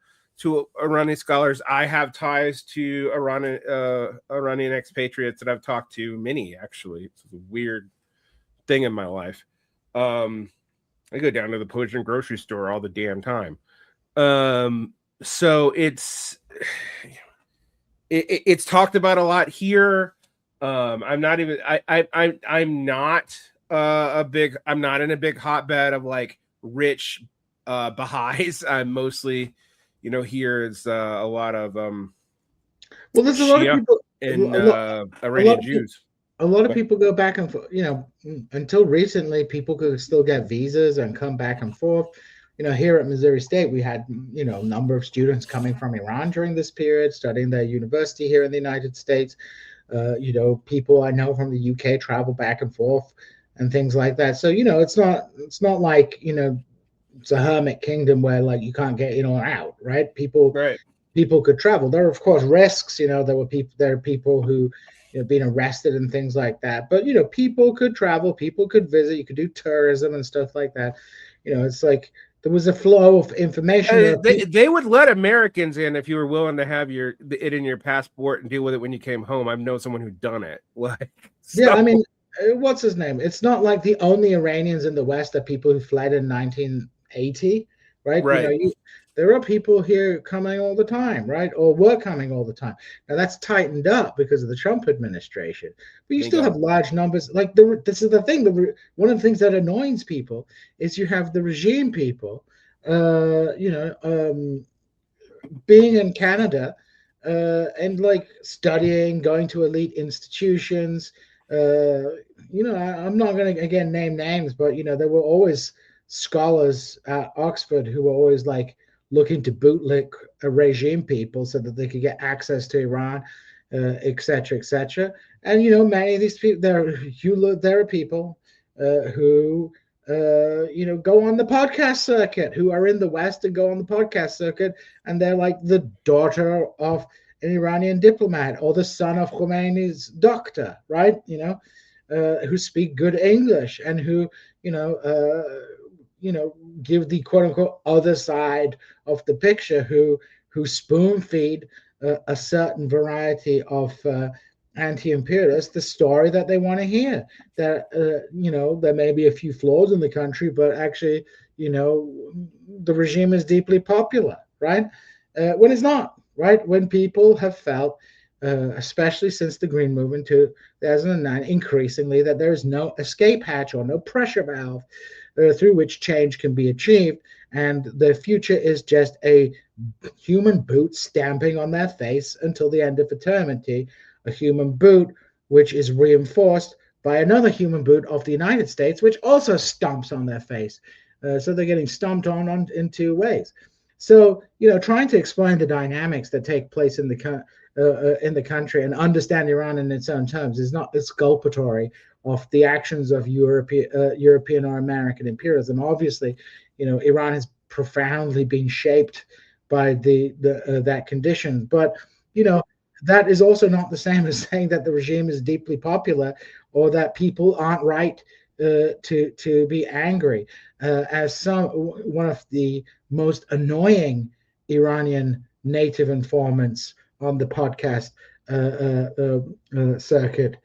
Speaker 1: Iranian scholars. I have ties to Iranian expatriates that I've talked to, many actually. It's a weird thing in my life. I go down to the Persian grocery store all the damn time. So it's talked about a lot here. I'm not even I'm not I'm not in a big hotbed of like rich Baha'is. I'm mostly, here is a lot of
Speaker 2: well, there's a lot of
Speaker 1: Shia
Speaker 2: people,
Speaker 1: and
Speaker 2: a lot
Speaker 1: Iranian
Speaker 2: of people,
Speaker 1: Jews.
Speaker 2: a lot of people go back and forth. Until recently, people could still get visas and come back and forth. Here at Missouri State, we had a number of students coming from Iran during this period, studying their university here in the United States. People I know from the UK travel back and forth and things like that. So it's not like it's a hermit kingdom where like you can't get in or out, right?
Speaker 1: Right.
Speaker 2: People could travel. There are of course risks. There are people who been arrested and things like that. But people could travel, people could visit. You could do tourism and stuff like that. It's like there was a flow of information.
Speaker 1: They would let Americans in if you were willing to have it in your passport and deal with it when you came home. I've known someone who'd done it. Like,
Speaker 2: yeah, I mean, what's his name? It's not like the only Iranians in the West are people who fled in 1980, right?
Speaker 1: right.
Speaker 2: There are people here coming all the time, right? Or were coming all the time. Now that's tightened up because of the Trump administration, but you
Speaker 1: Thank
Speaker 2: still
Speaker 1: God.
Speaker 2: have large numbers. Like this is the thing. One of the things that annoys people is you have the regime people, being in Canada and like studying, going to elite institutions. I'm not going to again name names, but there were always scholars at Oxford who were always like looking to bootlick regime people so that they could get access to Iran, et cetera, et cetera. And many of these people, there are people who go on the podcast circuit, who are in the West and go on the podcast circuit, and they're like the daughter of an Iranian diplomat or the son of Khomeini's doctor, right? Who speak good English and who, give the quote unquote other side of the picture, who spoon feed a certain variety of anti-imperialists the story that they want to hear. That there may be a few flaws in the country, but actually, the regime is deeply popular, right? When it's not, right? When people have felt, especially since the Green Movement 2009, increasingly that there is no escape hatch or no pressure valve through which change can be achieved, and the future is just a human boot stamping on their face until the end of eternity, a human boot which is reinforced by another human boot of the United States, which also stomps on their face. So they're getting stomped on in two ways. So, trying to explain the dynamics that take place in the country and understand Iran in its own terms is not exculpatory of the actions of European or American imperialism. Obviously, Iran has profoundly been shaped by that condition, but that is also not the same as saying that the regime is deeply popular or that people aren't right to be angry. As one of the most annoying Iranian native informants on the podcast circuit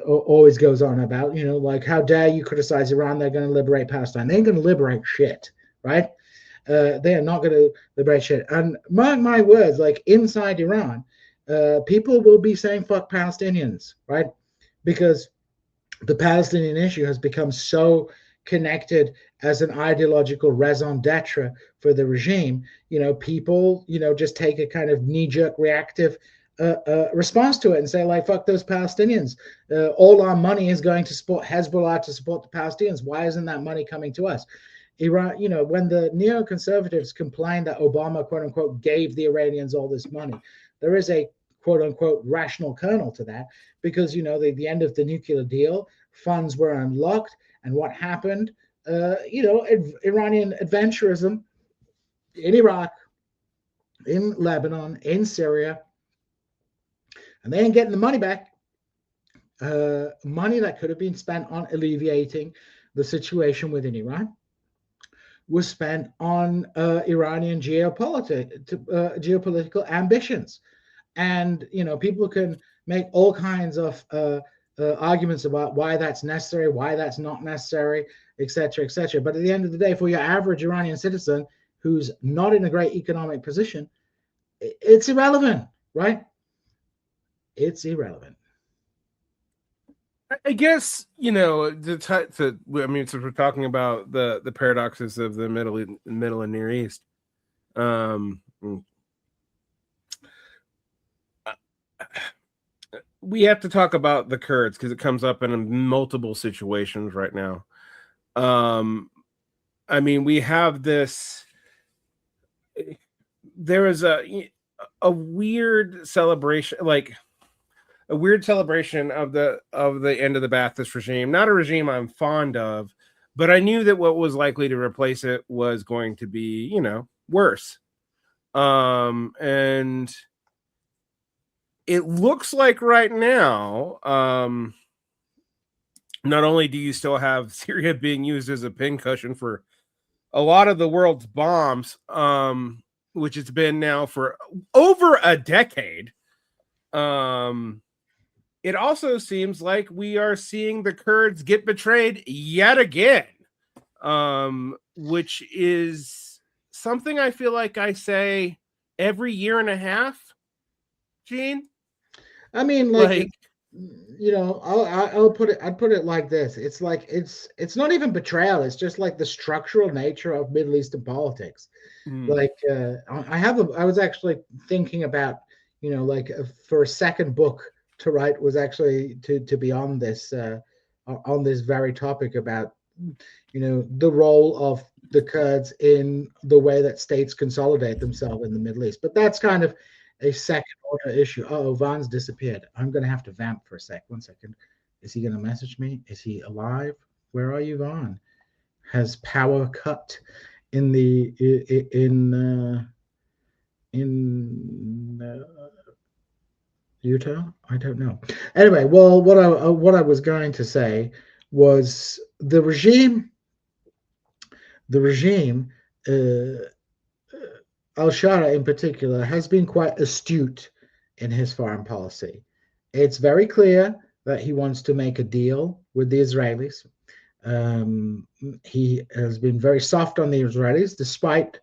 Speaker 2: always goes on about, like, how dare you criticize Iran? They're going to liberate Palestine. They ain't going to liberate shit, right? They are not going to liberate shit. And mark my words, like inside Iran, people will be saying fuck Palestinians, right? Because the Palestinian issue has become so connected as an ideological raison d'etre for the regime. People, just take a kind of knee-jerk reactive response to it and say, like, fuck those Palestinians. All our money is going to support Hezbollah, to support the Palestinians. Why isn't that money coming to us? Iran, when the neoconservatives complain that Obama, quote unquote, gave the Iranians all this money, there is a quote unquote rational kernel to that, because the end of the nuclear deal, funds were unlocked, and what happened? Iranian adventurism in Iraq, in Lebanon, in Syria, and they ain't getting the money back. Money that could have been spent on alleviating the situation within Iran was spent on Iranian geopolitical ambitions. And people can make all kinds of arguments about why that's necessary, why that's not necessary, etc., etc. But at the end of the day, for your average Iranian citizen who's not in a great economic position, it's irrelevant, right? It's irrelevant.
Speaker 1: I guess since we're talking about the paradoxes of the Middle and Near East, we have to talk about the Kurds because it comes up in multiple situations right now. We have this. There is a weird celebration, like a weird celebration of the end of the Ba'athist regime. Not a regime I'm fond of, but I knew that what was likely to replace it was going to be, worse. And it looks like right now, not only do you still have Syria being used as a pincushion for a lot of the world's bombs, which it's been now for over a decade, it also seems like we are seeing the Kurds get betrayed yet again, which is something I feel like I say every year and a half, Gene.
Speaker 2: I'll put it. I'd put it like this. It's like it's not even betrayal. It's just like the structural nature of Middle Eastern politics. Like I was actually thinking about for a second book to write was actually to be on this very topic about the role of the Kurds in the way that states consolidate themselves in the Middle East. But that's kind of a second order issue. Oh, Van's disappeared. I'm going to have to vamp for a sec. 1 second. Is he going to message me? Is he alive? Where are you, Van? Has power cut in the in Utah? I don't know. Anyway, well, what I was going to say was the regime. Al-Shara in particular has been quite astute in his foreign policy. It's very clear that he wants to make a deal with the Israelis. He has been very soft on the Israelis, despite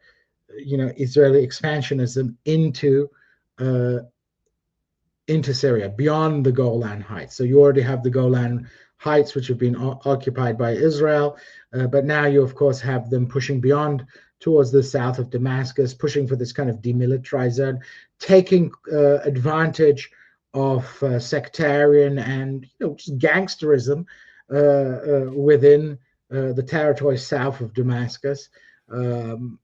Speaker 2: Israeli expansionism into Syria, beyond the Golan Heights. So you already have the Golan Heights, which have been occupied by Israel, but now you, of course, have them pushing beyond towards the south of Damascus, pushing for this kind of demilitarized zone, taking advantage of sectarian and just gangsterism within the territory south of Damascus to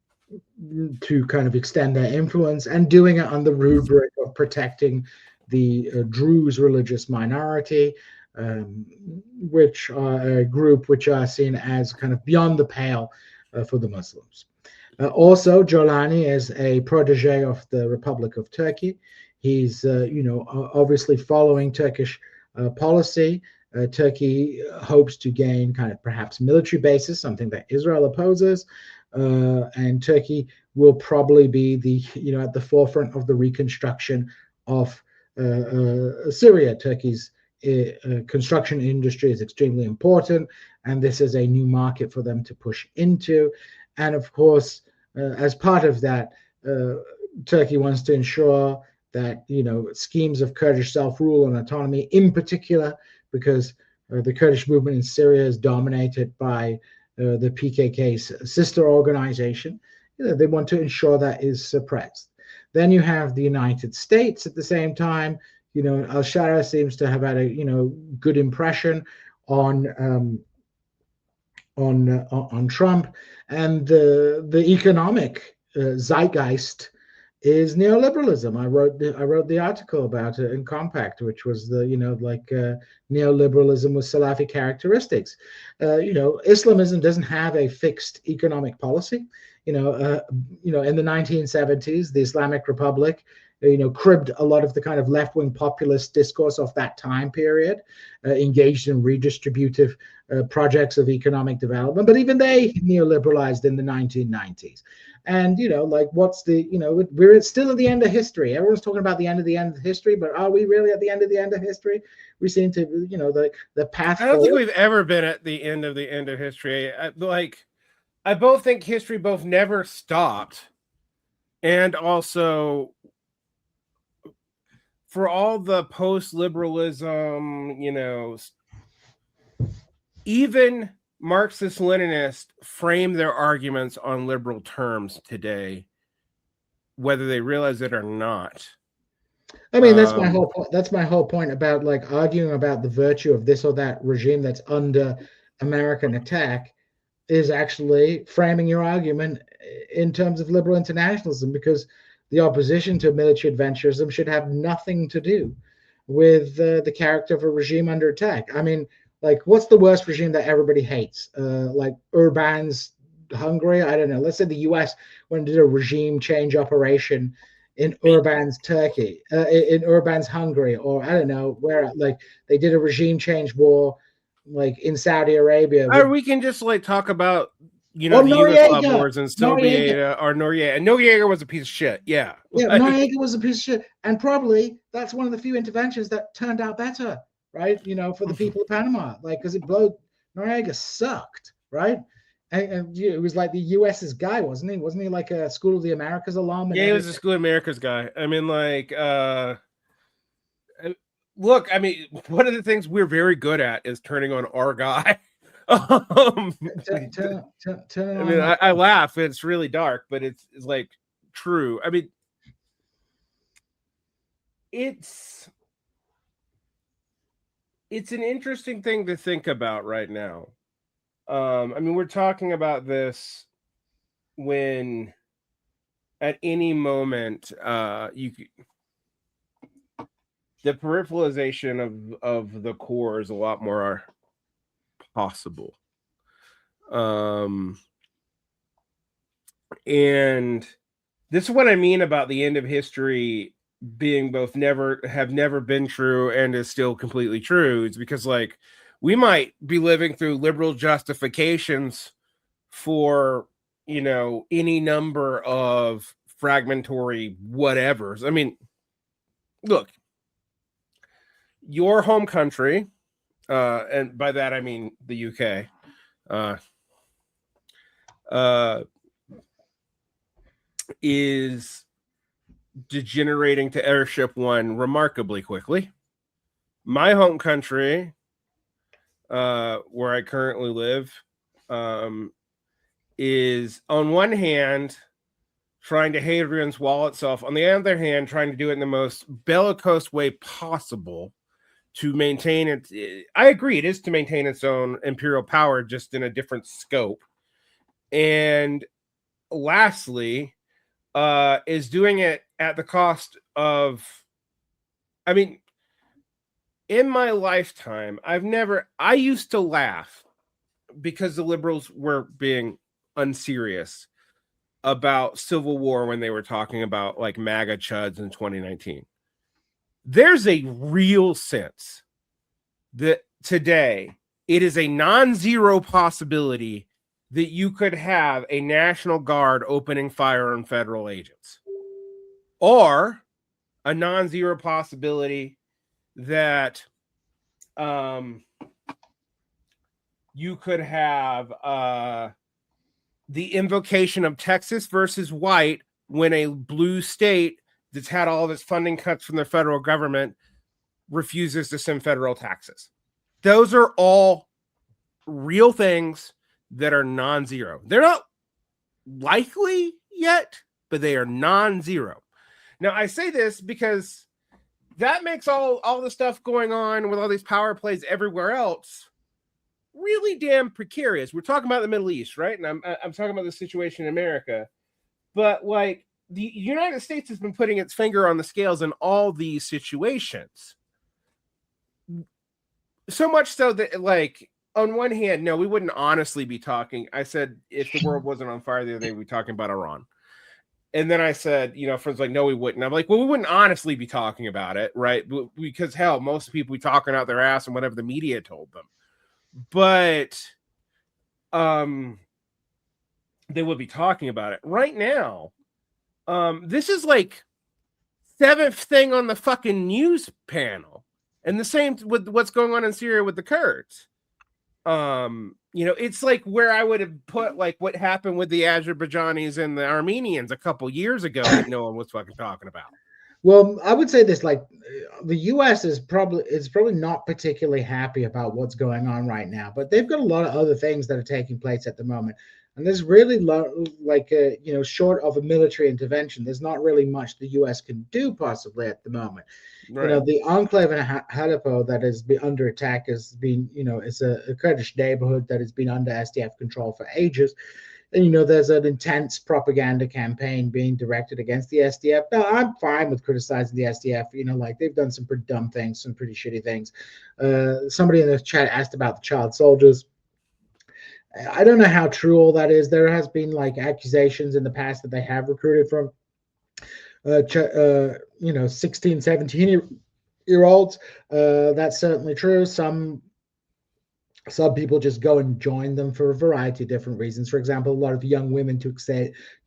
Speaker 2: kind of extend their influence, and doing it on the rubric of protecting the Druze religious minority, which are a group which are seen as kind of beyond the pale for the Muslims. Also, Jolani is a protege of the Republic of Turkey. He's, obviously following Turkish policy. Turkey hopes to gain kind of perhaps military bases, something that Israel opposes, and Turkey will probably be at the forefront of the reconstruction of Syria. Turkey's construction industry is extremely important, and this is a new market for them to push into. And of course, as part of that, Turkey wants to ensure that schemes of Kurdish self-rule and autonomy, in particular, because the Kurdish movement in Syria is dominated by the PKK's sister organization, they want to ensure that is suppressed. Then you have the United States at the same time. Al-Shara seems to have had a good impression on Trump, and the economic zeitgeist is neoliberalism. I wrote the article about it in Compact, which was the neoliberalism with Salafi characteristics. Islamism doesn't have a fixed economic policy. In the 1970s, the Islamic Republic cribbed a lot of the kind of left-wing populist discourse of that time period, engaged in redistributive projects of economic development, but even they neoliberalized in the 1990s. And what's the we're still at the end of history. Everyone's talking about the end of history, but are we really at the end of history? We seem to the path.
Speaker 1: I don't think we've ever been at the end of history. I both think history both never stopped, and also for all the post-liberalism, even Marxist-Leninists frame their arguments on liberal terms today, whether they realize it or not.
Speaker 2: I mean, that's my whole point. That's my whole point about arguing about the virtue of this or that regime that's under American attack is actually framing your argument in terms of liberal internationalism, because the opposition to military adventurism should have nothing to do with the character of a regime under attack. I mean, what's the worst regime that everybody hates? Erdogan's Hungary? I don't know. Let's say the U.S. went and did a regime change operation in Erdogan's Turkey, in Erdogan's Hungary, or I don't know where. They did a regime change war, in Saudi Arabia.
Speaker 1: Or we can just talk about the Yugoslav wars in Soviet or Noriega. And Noriega was a piece of shit. Yeah.
Speaker 2: Noriega was a piece of shit, and probably that's one of the few interventions that turned out better, right? For the people of Panama, because Noriega sucked, right? And it was the US's guy, wasn't he? Wasn't he a School of the Americas alum?
Speaker 1: Yeah, he was a School of Americas guy. I mean, look, I mean, one of the things we're very good at is turning on our guy. I laugh. It's really dark, but it's true. I mean, it's an interesting thing to think about right now. I mean, we're talking about this when at any moment the peripheralization of the core is a lot more possible. And this is what I mean about the end of history being both never been true and is still completely true. It's because we might be living through liberal justifications for any number of fragmentary whatevers. I mean, look, your home country, and by that I mean the UK, is degenerating to airship one remarkably quickly. My home country, where I currently live, is on one hand trying to Hadrian's Wall itself, on the other hand trying to do it in the most bellicose way possible to maintain it. I agree, it is to maintain its own imperial power, just in a different scope. And lastly, is doing it at the cost of, I mean, in my lifetime, I used to laugh because the liberals were being unserious about civil war when they were talking about MAGA chuds in 2019. There's a real sense that today it is a non-zero possibility that you could have a National Guard opening fire on federal agents, or a non-zero possibility that you could have the invocation of Texas versus white when a blue state that's had all of its funding cuts from the federal government refuses to send federal taxes. Those are all real things that are non-zero. They're not likely yet, but they are non-zero. Now, I say this because that makes all the stuff going on with all these power plays everywhere else really damn precarious. We're talking about the Middle East, right? And I'm talking about the situation in America. But like the United States has been putting its finger on the scales in all these situations. So much so that, like, on one hand, no, we wouldn't honestly be talking. I said if the world wasn't on fire the other day, we'd be talking about Iran. And then I said, friends like, no, we wouldn't. I'm like, well, we wouldn't honestly be talking about it, right? Because hell, most people be talking out their ass and whatever the media told them. But they would be talking about it right now. This is like 7th thing on the fucking news panel, and the same with what's going on in Syria with the Kurds. It's like where I would have put like what happened with the Azerbaijanis and the Armenians a couple years ago that no one was fucking talking about.
Speaker 2: Well, I would say this: like, the U.S. is probably not particularly happy about what's going on right now, but they've got a lot of other things that are taking place at the moment, and there's really short of a military intervention, there's not really much the U.S. can do possibly at the moment.
Speaker 1: Right.
Speaker 2: The enclave in Aleppo that has been under attack has been, it's a Kurdish neighborhood that has been under SDF control for ages. And, there's an intense propaganda campaign being directed against the SDF. Now, I'm fine with criticizing the SDF. Like, they've done some pretty dumb things, some pretty shitty things. Somebody in the chat asked about the child soldiers. I don't know how true all that is. There has been, like, accusations in the past that they have recruited from, 16, 17-year-olds. That's certainly true. Some people just go and join them for a variety of different reasons. For example, a lot of young women to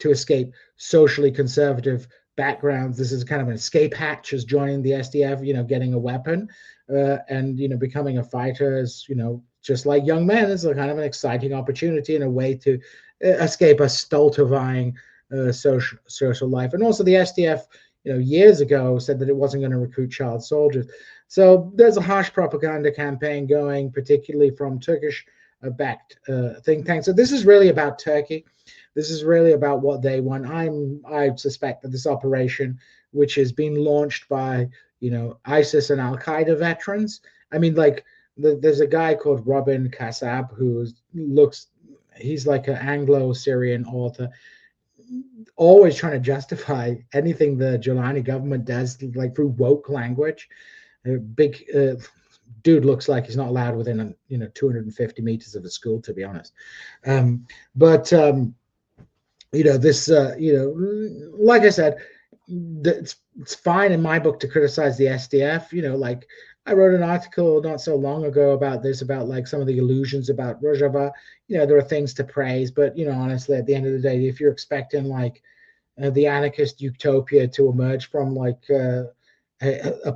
Speaker 2: escape socially conservative backgrounds. This is kind of an escape hatch, as joining the SDF, getting a weapon and, becoming a fighter is, just like young men, is a kind of an exciting opportunity and a way to escape a stultifying social life. And also the SDF, years ago said that it wasn't going to recruit child soldiers. So there's a harsh propaganda campaign going, particularly from Turkish-backed think tanks. So this is really about Turkey. This is really about what they want. I suspect that this operation, which is being launched by, ISIS and Al-Qaeda veterans. I mean, like, there's a guy called Robin Kassab he's like an Anglo-Syrian author, always trying to justify anything the Giuliani government does, like, through woke language. Big dude looks like he's not allowed within 250 meters of a school, to be honest. This like I said, it's fine in my book to criticize the SDF. Like, I wrote an article not so long ago about this, about like some of the illusions about Rojava. There are things to praise, but honestly, at the end of the day, if you're expecting like the anarchist utopia to emerge from like a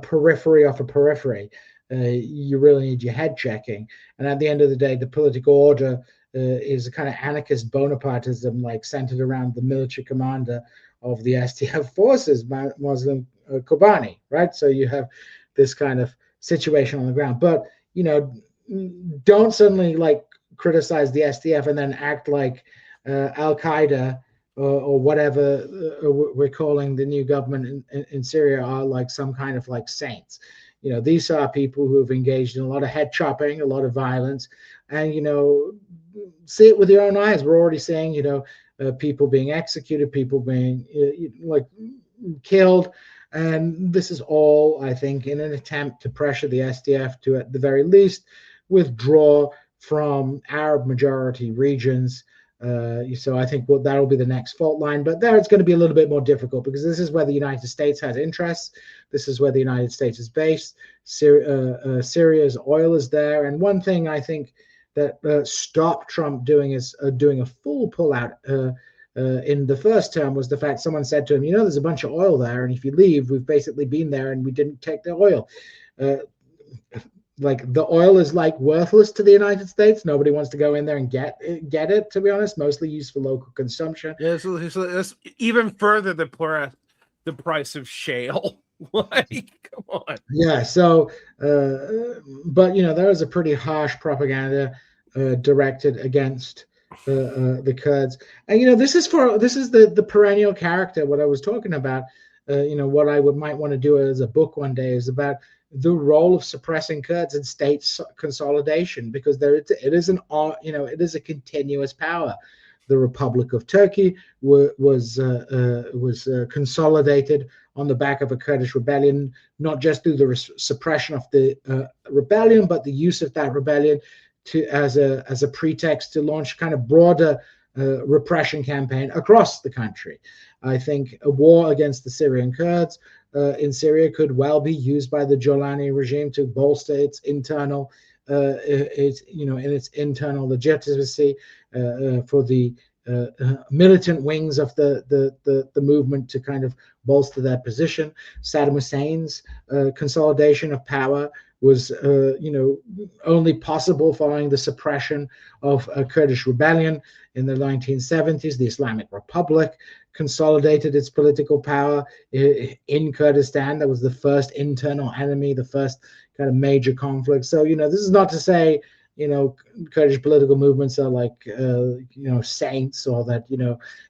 Speaker 2: periphery of a periphery, you really need your head checking. And at the end of the day, the political order is a kind of anarchist Bonapartism, like centered around the military commander of the SDF forces, Muslim Kobani, right? So you have this kind of situation on the ground. But, don't suddenly like criticize the SDF and then act like Al-Qaeda or whatever we're calling the new government in Syria are like some kind of like saints. These are people who have engaged in a lot of head chopping, a lot of violence, and see it with your own eyes. We're already seeing people being executed, people being like killed, and this is all, I think, in an attempt to pressure the SDF to, at the very least, withdraw from Arab majority regions. So I think that'll be the next fault line. But there it's going to be a little bit more difficult because this is where the United States has interests. This is where the United States is based. Syria's oil is there. And one thing I think that stopped Trump doing a full pullout in the first term was the fact someone said to him, there's a bunch of oil there, and if you leave, we've basically been there and we didn't take the oil. Like, the oil is like worthless to the United States. Nobody wants to go in there and get it, to be honest, mostly used for local consumption.
Speaker 1: Yeah, so that's even further the price of shale. Like, come on.
Speaker 2: Yeah, so but there was a pretty harsh propaganda directed against the Kurds. And this is the perennial character, what I was talking about. what I might want to do as a book one day is about the role of suppressing Kurds in state consolidation, because it is a continuous power. The Republic of Turkey was consolidated on the back of a Kurdish rebellion, not just through the suppression of the rebellion, but the use of that rebellion as a pretext to launch kind of broader repression campaign across the country. I think a war against the Syrian Kurds in Syria could well be used by the Jolani regime to bolster its internal internal legitimacy, for the militant wings of the movement to kind of bolster their position. Saddam Hussein's consolidation of power was only possible following the suppression of a Kurdish rebellion in the 1970s. The Islamic Republic consolidated its political power in Kurdistan. That was the first internal enemy, the first kind of major conflict. So, this is not to say, Kurdish political movements are like, saints, or that,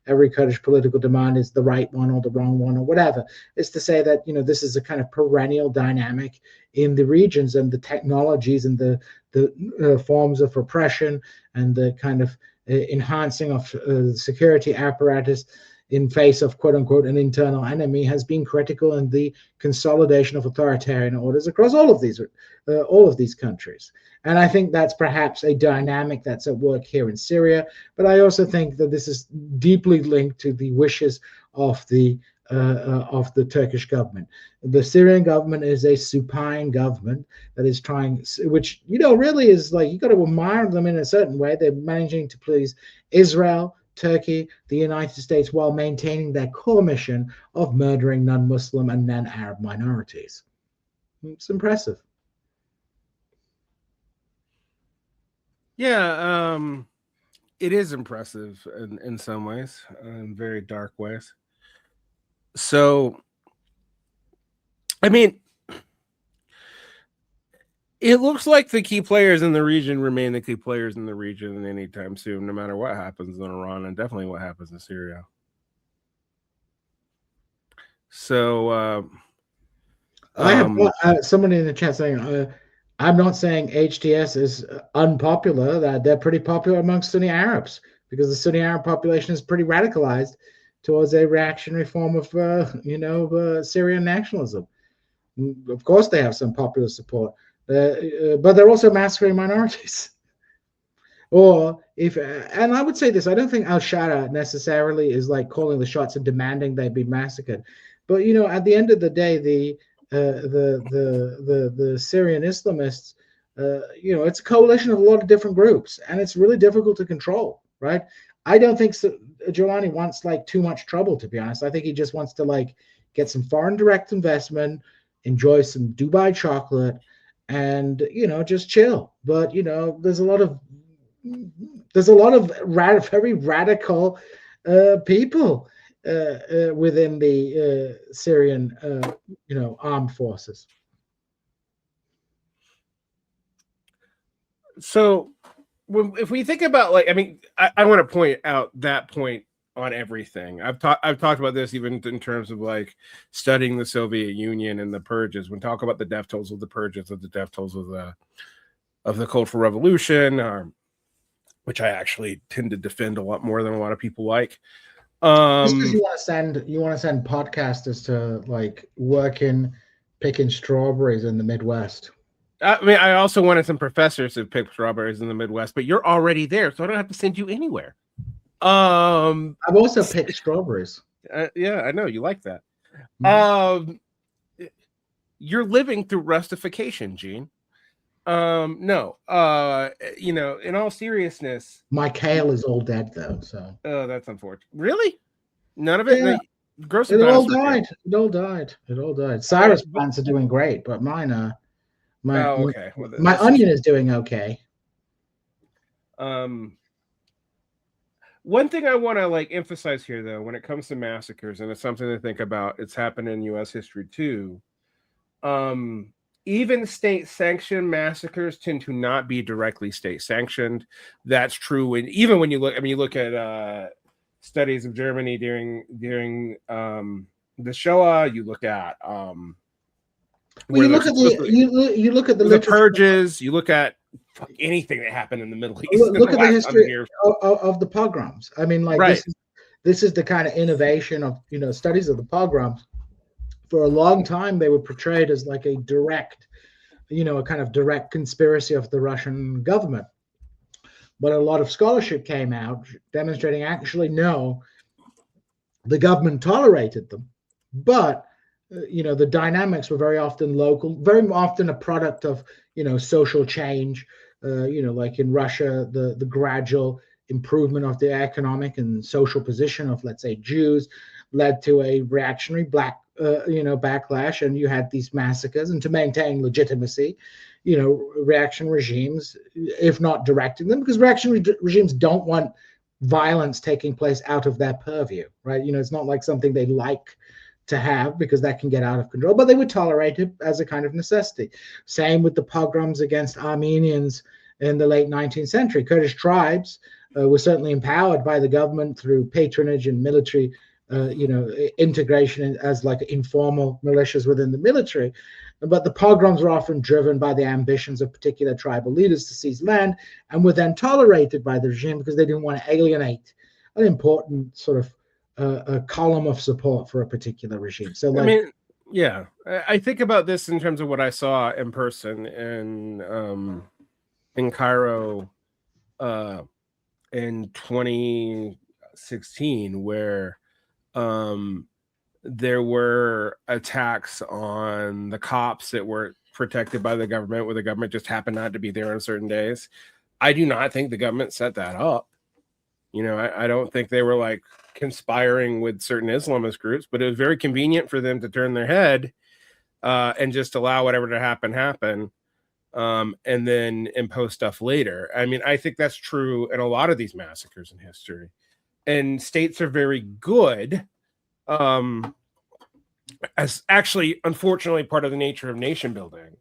Speaker 2: every Kurdish political demand is the right one or the wrong one or whatever. It's to say that, this is a kind of perennial dynamic in the regions, and the technologies and the forms of repression and the kind of enhancing of security apparatus in face of quote unquote an internal enemy has been critical in the consolidation of authoritarian orders across all of these countries. And I think that's perhaps a dynamic that's at work here in Syria. But I also think that this is deeply linked to the wishes of the Turkish government. The Syrian government is a supine government that is trying, which really is like, you got to admire them in a certain way. They're managing to please Israel, Turkey, the United States, while maintaining their core mission of murdering non-Muslim and non-Arab minorities. It's impressive.
Speaker 1: Yeah, it is impressive in some ways, in very dark ways. So, I mean, it looks like the key players in the region remain the key players in the region anytime soon, no matter what happens in Iran, and definitely what happens in Syria. So,
Speaker 2: I have somebody in the chat saying, I'm not saying HTS is unpopular, that they're pretty popular amongst Sunni Arabs, because the Sunni Arab population is pretty radicalized towards a reactionary form of, Syrian nationalism. Of course, they have some popular support, but they're also massacring minorities. And I would say this, I don't think al-Shara necessarily is like calling the shots and demanding they be massacred. But, at the end of the day, the Syrian Islamists, it's a coalition of a lot of different groups, and it's really difficult to control, right? I don't think Jolani wants like too much trouble, to be honest. I think he just wants to like get some foreign direct investment, enjoy some Dubai chocolate, and just chill. But there's a lot of very radical people within the Syrian armed forces.
Speaker 1: So if we think about, like, I want to point out that point on everything. I've talked about this even in terms of like studying the Soviet Union and the purges. When talk about the death tolls of the purges, of the death tolls of the Cultural Revolution, which I actually tend to defend a lot more than a lot of people like.
Speaker 2: Just because you want to send podcasters to like work in picking strawberries in the Midwest.
Speaker 1: I also wanted some professors to pick strawberries in the Midwest, but you're already there, so I don't have to send you anywhere.
Speaker 2: I've also picked strawberries.
Speaker 1: Yeah, I know you like that. Mm-hmm. You're living through rustification, Djene. No, in all seriousness,
Speaker 2: my kale is all dead though. So
Speaker 1: that's unfortunate. Really, none of it.
Speaker 2: Yeah. It all died. It all died. Cyrus plants are doing great, but mine are.
Speaker 1: Okay.
Speaker 2: Well, my onion is doing okay.
Speaker 1: One thing I want to like emphasize here, though, when it comes to massacres, and it's something to think about, it's happened in U.S. history too. Even state-sanctioned massacres tend to not be directly state-sanctioned. That's true when you look. You look at studies of Germany during the Shoah, you look at
Speaker 2: well, you look at you look at the
Speaker 1: literature, purges, you look at anything that happened in the Middle East.
Speaker 2: Look at the history of the pogroms. I mean, like this is the kind of innovation of studies of the pogroms. For a long time, they were portrayed as like a direct, a kind of direct conspiracy of the Russian government. But a lot of scholarship came out demonstrating actually no, the government tolerated them, but the dynamics were very often local, very often a product of social change. Like in Russia, the gradual improvement of the economic and social position of, let's say, Jews led to a reactionary backlash, and you had these massacres. And to maintain legitimacy, reaction regimes, if not directing them, because reaction regimes don't want violence taking place out of their purview, right? It's not like something they like to have because that can get out of control, but they would tolerate it as a kind of necessity. Same with the pogroms against Armenians in the late 19th century. Kurdish tribes were certainly empowered by the government through patronage and military integration as like informal militias within the military. But the pogroms were often driven by the ambitions of particular tribal leaders to seize land, and were then tolerated by the regime because they didn't want to alienate an important sort of a column of support for a particular regime. So, like,
Speaker 1: I mean, yeah, I think about this in terms of what I saw in person in Cairo in 2016, where there were attacks on the cops that were protected by the government, where the government just happened not to be there on certain days. I do not think the government set that up. I don't think they were like conspiring with certain Islamist groups, but it was very convenient for them to turn their head and just allow whatever to happen, and then impose stuff later. I mean, I think that's true in a lot of these massacres in history. And states are very good, as actually, unfortunately, part of the nature of nation building,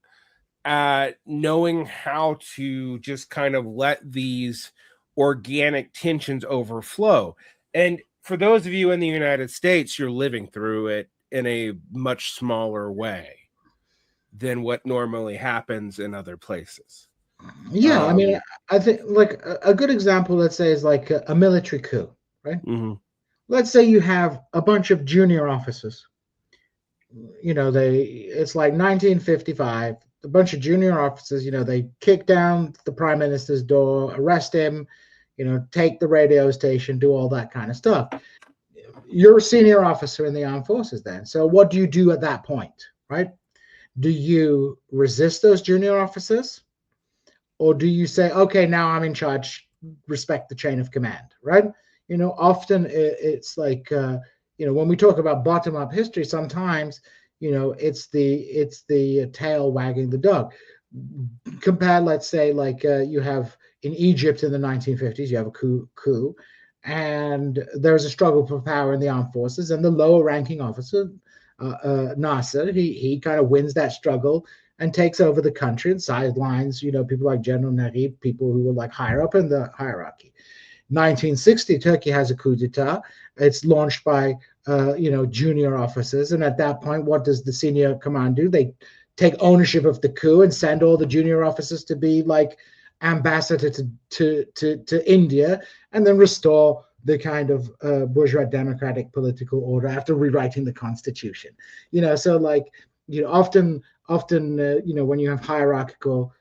Speaker 1: at knowing how to just kind of let these organic tensions overflow. And for those of you in the United States, you're living through it in a much smaller way than what normally happens in other places.
Speaker 2: Yeah, I mean, I think like a good example, let's say, is like a military coup, right?
Speaker 1: Mm-hmm.
Speaker 2: Let's say you have a bunch of junior officers. It's like 1955. A bunch of junior officers, they kick down the prime minister's door, arrest him, take the radio station, do all that kind of stuff. You're a senior officer in the armed forces then. So what do you do at that point, right? Do you resist those junior officers? Or do you say, okay, now I'm in charge, respect the chain of command, right? Often it's like, when we talk about bottom-up history, sometimes, it's the tail wagging the dog. Compare, let's say, like you have in Egypt in the 1950s, you have a coup, and there's a struggle for power in the armed forces, and the lower-ranking officer, Nasser, he kind of wins that struggle and takes over the country and sidelines, people like General Narib, people who were like higher up in the hierarchy. 1960, Turkey has a coup d'etat. It's launched by, junior officers. And at that point, what does the senior command do? They take ownership of the coup and send all the junior officers to be like ambassador to India, and then restore the kind of bourgeois democratic political order after rewriting the constitution. So like, often, when you have hierarchical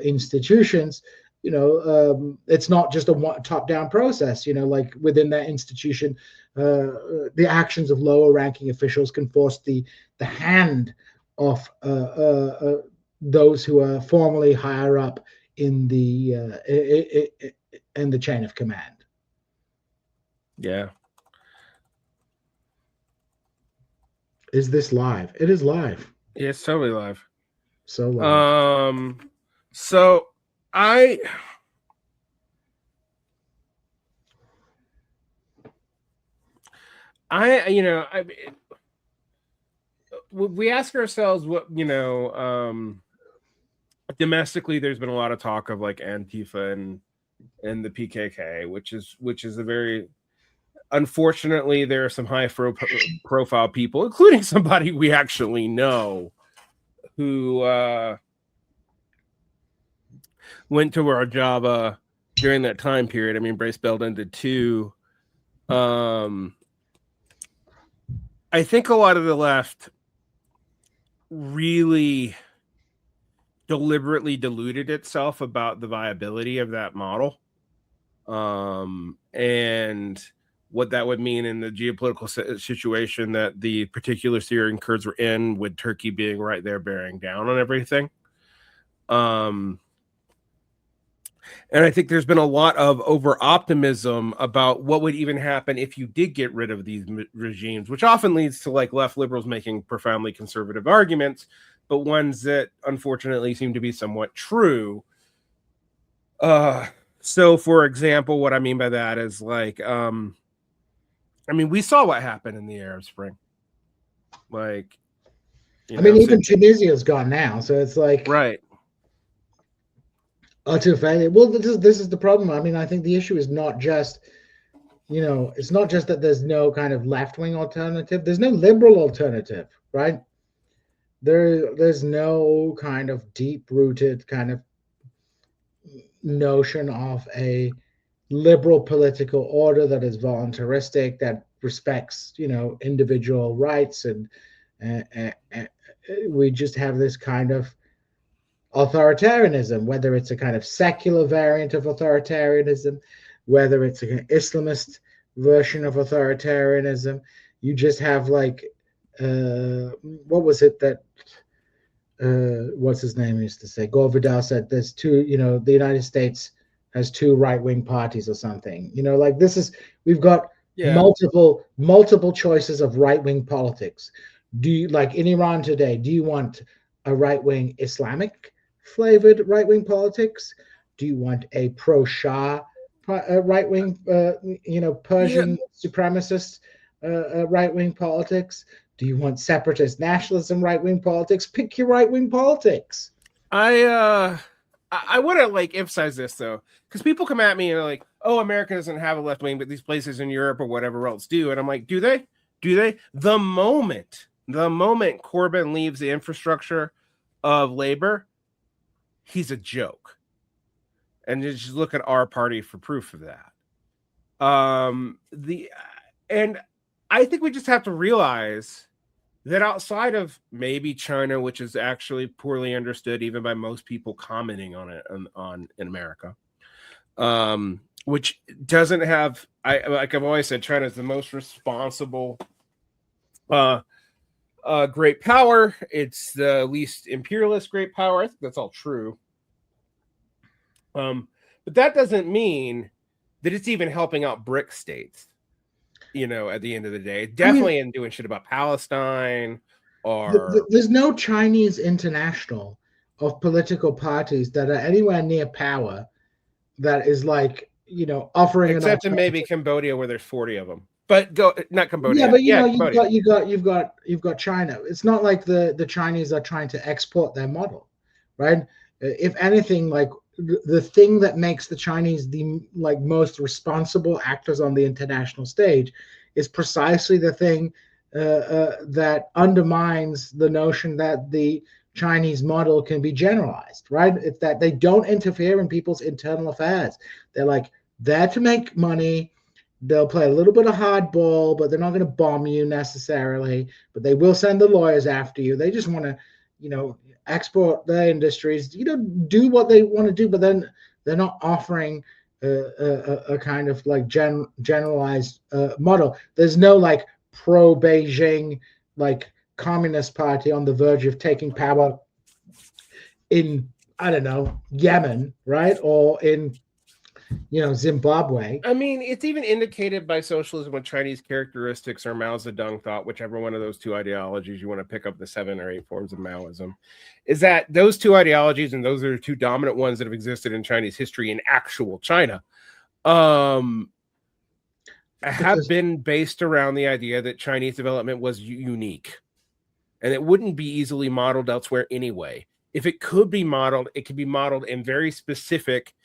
Speaker 2: institutions, it's not just a top-down process. Like within that institution, the actions of lower-ranking officials can force the hand of those who are formally higher up in the chain of command.
Speaker 1: Yeah.
Speaker 2: Is this live? It is live.
Speaker 1: Yeah, it's totally live.
Speaker 2: So live.
Speaker 1: So we ask ourselves what, domestically, there's been a lot of talk of like Antifa and the PKK, which is a very unfortunately, there are some high-profile people, including somebody we actually know, who went to Rojava during that time period. I mean, Brace Belden did too. I think a lot of the left really deliberately deluded itself about the viability of that model, and what that would mean in the geopolitical situation that the particular Syrian Kurds were in, with Turkey being right there bearing down on everything. And I think there's been a lot of over-optimism about what would even happen if you did get rid of these regimes, which often leads to like left liberals making profoundly conservative arguments, but ones that unfortunately seem to be somewhat true. So for example, what I mean by that is like, I mean, we saw what happened in the Arab Spring. Like,
Speaker 2: I mean, even Tunisia's gone now, so it's like,
Speaker 1: right.
Speaker 2: Utter failure. Well, this is the problem. I mean, I think the issue is not just, it's not just that there's no kind of left-wing alternative. There's no liberal alternative, right? There's no kind of deep-rooted kind of notion of a liberal political order that is voluntaristic, that respects, individual rights, and we just have this kind of authoritarianism, whether it's a kind of secular variant of authoritarianism, whether it's an Islamist version of authoritarianism. You just have like, what was it that, what's his name used to say? Gore Vidal said there's two, the United States has two right-wing parties or something. Like we've got multiple choices of right-wing politics. Do you, like in Iran today, do you want a right-wing Islamic flavored right-wing politics? Do you want a pro-Shah right-wing, Persian supremacist right-wing politics? Do you want separatist nationalism right-wing politics? Pick your right-wing politics.
Speaker 1: I want to like emphasize this though, because people come at me and are like, "Oh, America doesn't have a left wing, but these places in Europe or whatever else do." And I'm like, "Do they? Do they?" The moment Corbyn leaves the infrastructure of labor, he's a joke. And just look at our party for proof of that. And I think we just have to realize that outside of maybe China, which is actually poorly understood even by most people commenting on it in America, which doesn't have, like I've always said, China is the most responsible great power. It's the least imperialist great power. I think that's all true. But that doesn't mean that it's even helping out BRIC states, at the end of the day. Definitely in doing shit about Palestine or...
Speaker 2: There's no Chinese international of political parties that are anywhere near power that is like, offering...
Speaker 1: Except in maybe Cambodia where there's 40 of them. But not Cambodia.
Speaker 2: Yeah, but you've got China. It's not like the Chinese are trying to export their model, right? If anything, like the thing that makes the Chinese the most responsible actors on the international stage is precisely the thing that undermines the notion that the Chinese model can be generalized, right? It's that they don't interfere in people's internal affairs. They're like there to make money. They'll play a little bit of hardball, but they're not going to bomb you necessarily. But they will send the lawyers after you. They just want to, export their industries, do what they want to do, but then they're not offering a kind of like generalized model. There's no like pro-Beijing like communist party on the verge of taking power in, I don't know, Yemen, right? Or in Zimbabwe.
Speaker 1: I mean, it's even indicated by socialism with Chinese characteristics or Mao Zedong thought, whichever one of those two ideologies you want to pick up the 7 or 8 forms of Maoism, is that those two ideologies, and those are the two dominant ones that have existed in Chinese history in actual China, have been based around the idea that Chinese development was unique and it wouldn't be easily modeled elsewhere anyway. If it could be modeled, it could be modeled in very specific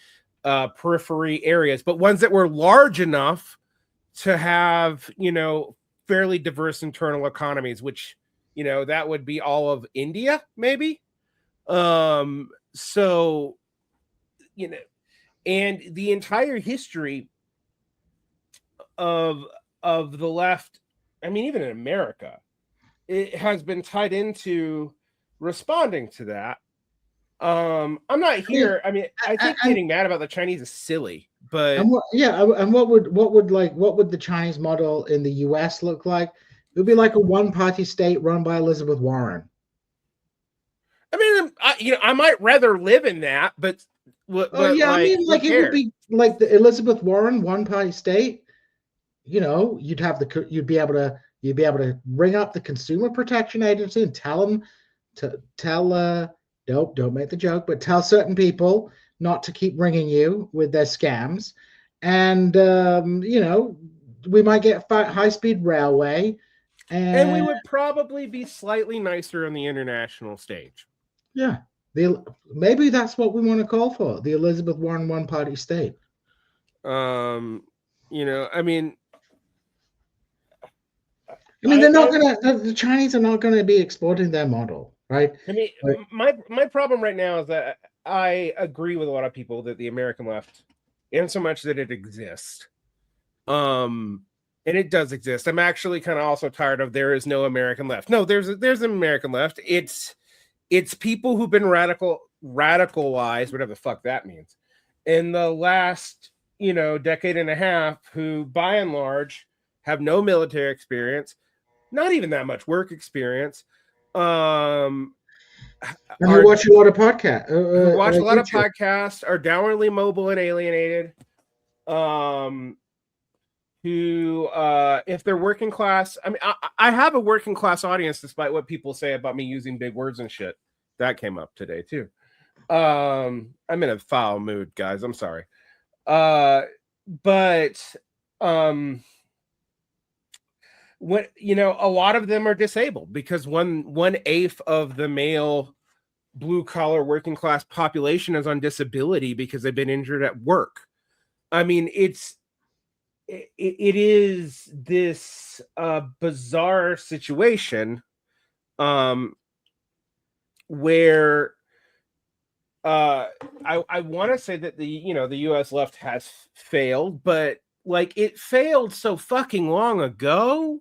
Speaker 1: periphery areas, but ones that were large enough to have, fairly diverse internal economies, which, that would be all of India, maybe. So, and the entire history of the left, I mean, even in America, it has been tied into responding to that. I'm not here. I think getting mad about the Chinese is silly, but
Speaker 2: and what would the Chinese model in the U.S. look like? It would be like a one-party state run by Elizabeth Warren.
Speaker 1: I mean, I might rather live in that, but
Speaker 2: like it would be like the Elizabeth Warren one-party state. You'd be able to ring up the Consumer Protection Agency and tell them to tell nope, don't make the joke, but tell certain people not to keep ringing you with their scams, and we might get high-speed railway,
Speaker 1: and we would probably be slightly nicer on the international stage.
Speaker 2: Yeah, maybe that's what we want to call for, the Elizabeth Warren one-party state. They're not the Chinese are not going to be exporting their model, right?
Speaker 1: I mean, my problem right now is that I agree with a lot of people that the American left, in so much that it exists, and it does exist. I'm actually kind of also tired of there is no American left. No, there's an American left. It's people who've been radicalized, whatever the fuck that means, in the last decade and a half, who by and large have no military experience, not even that much work experience.
Speaker 2: And who watch a lot of podcasts.
Speaker 1: Who watch a lot of podcasts, are downwardly mobile and alienated. Who, if they're working class, I mean, I have a working class audience, despite what people say about me using big words and shit. That came up today too. I'm in a foul mood, guys. I'm sorry. But what a lot of them are disabled because 1/8 of the male blue collar working class population is on disability because they've been injured at work. I mean, it is this bizarre situation where I want to say that the US left has failed, but it failed so fucking long ago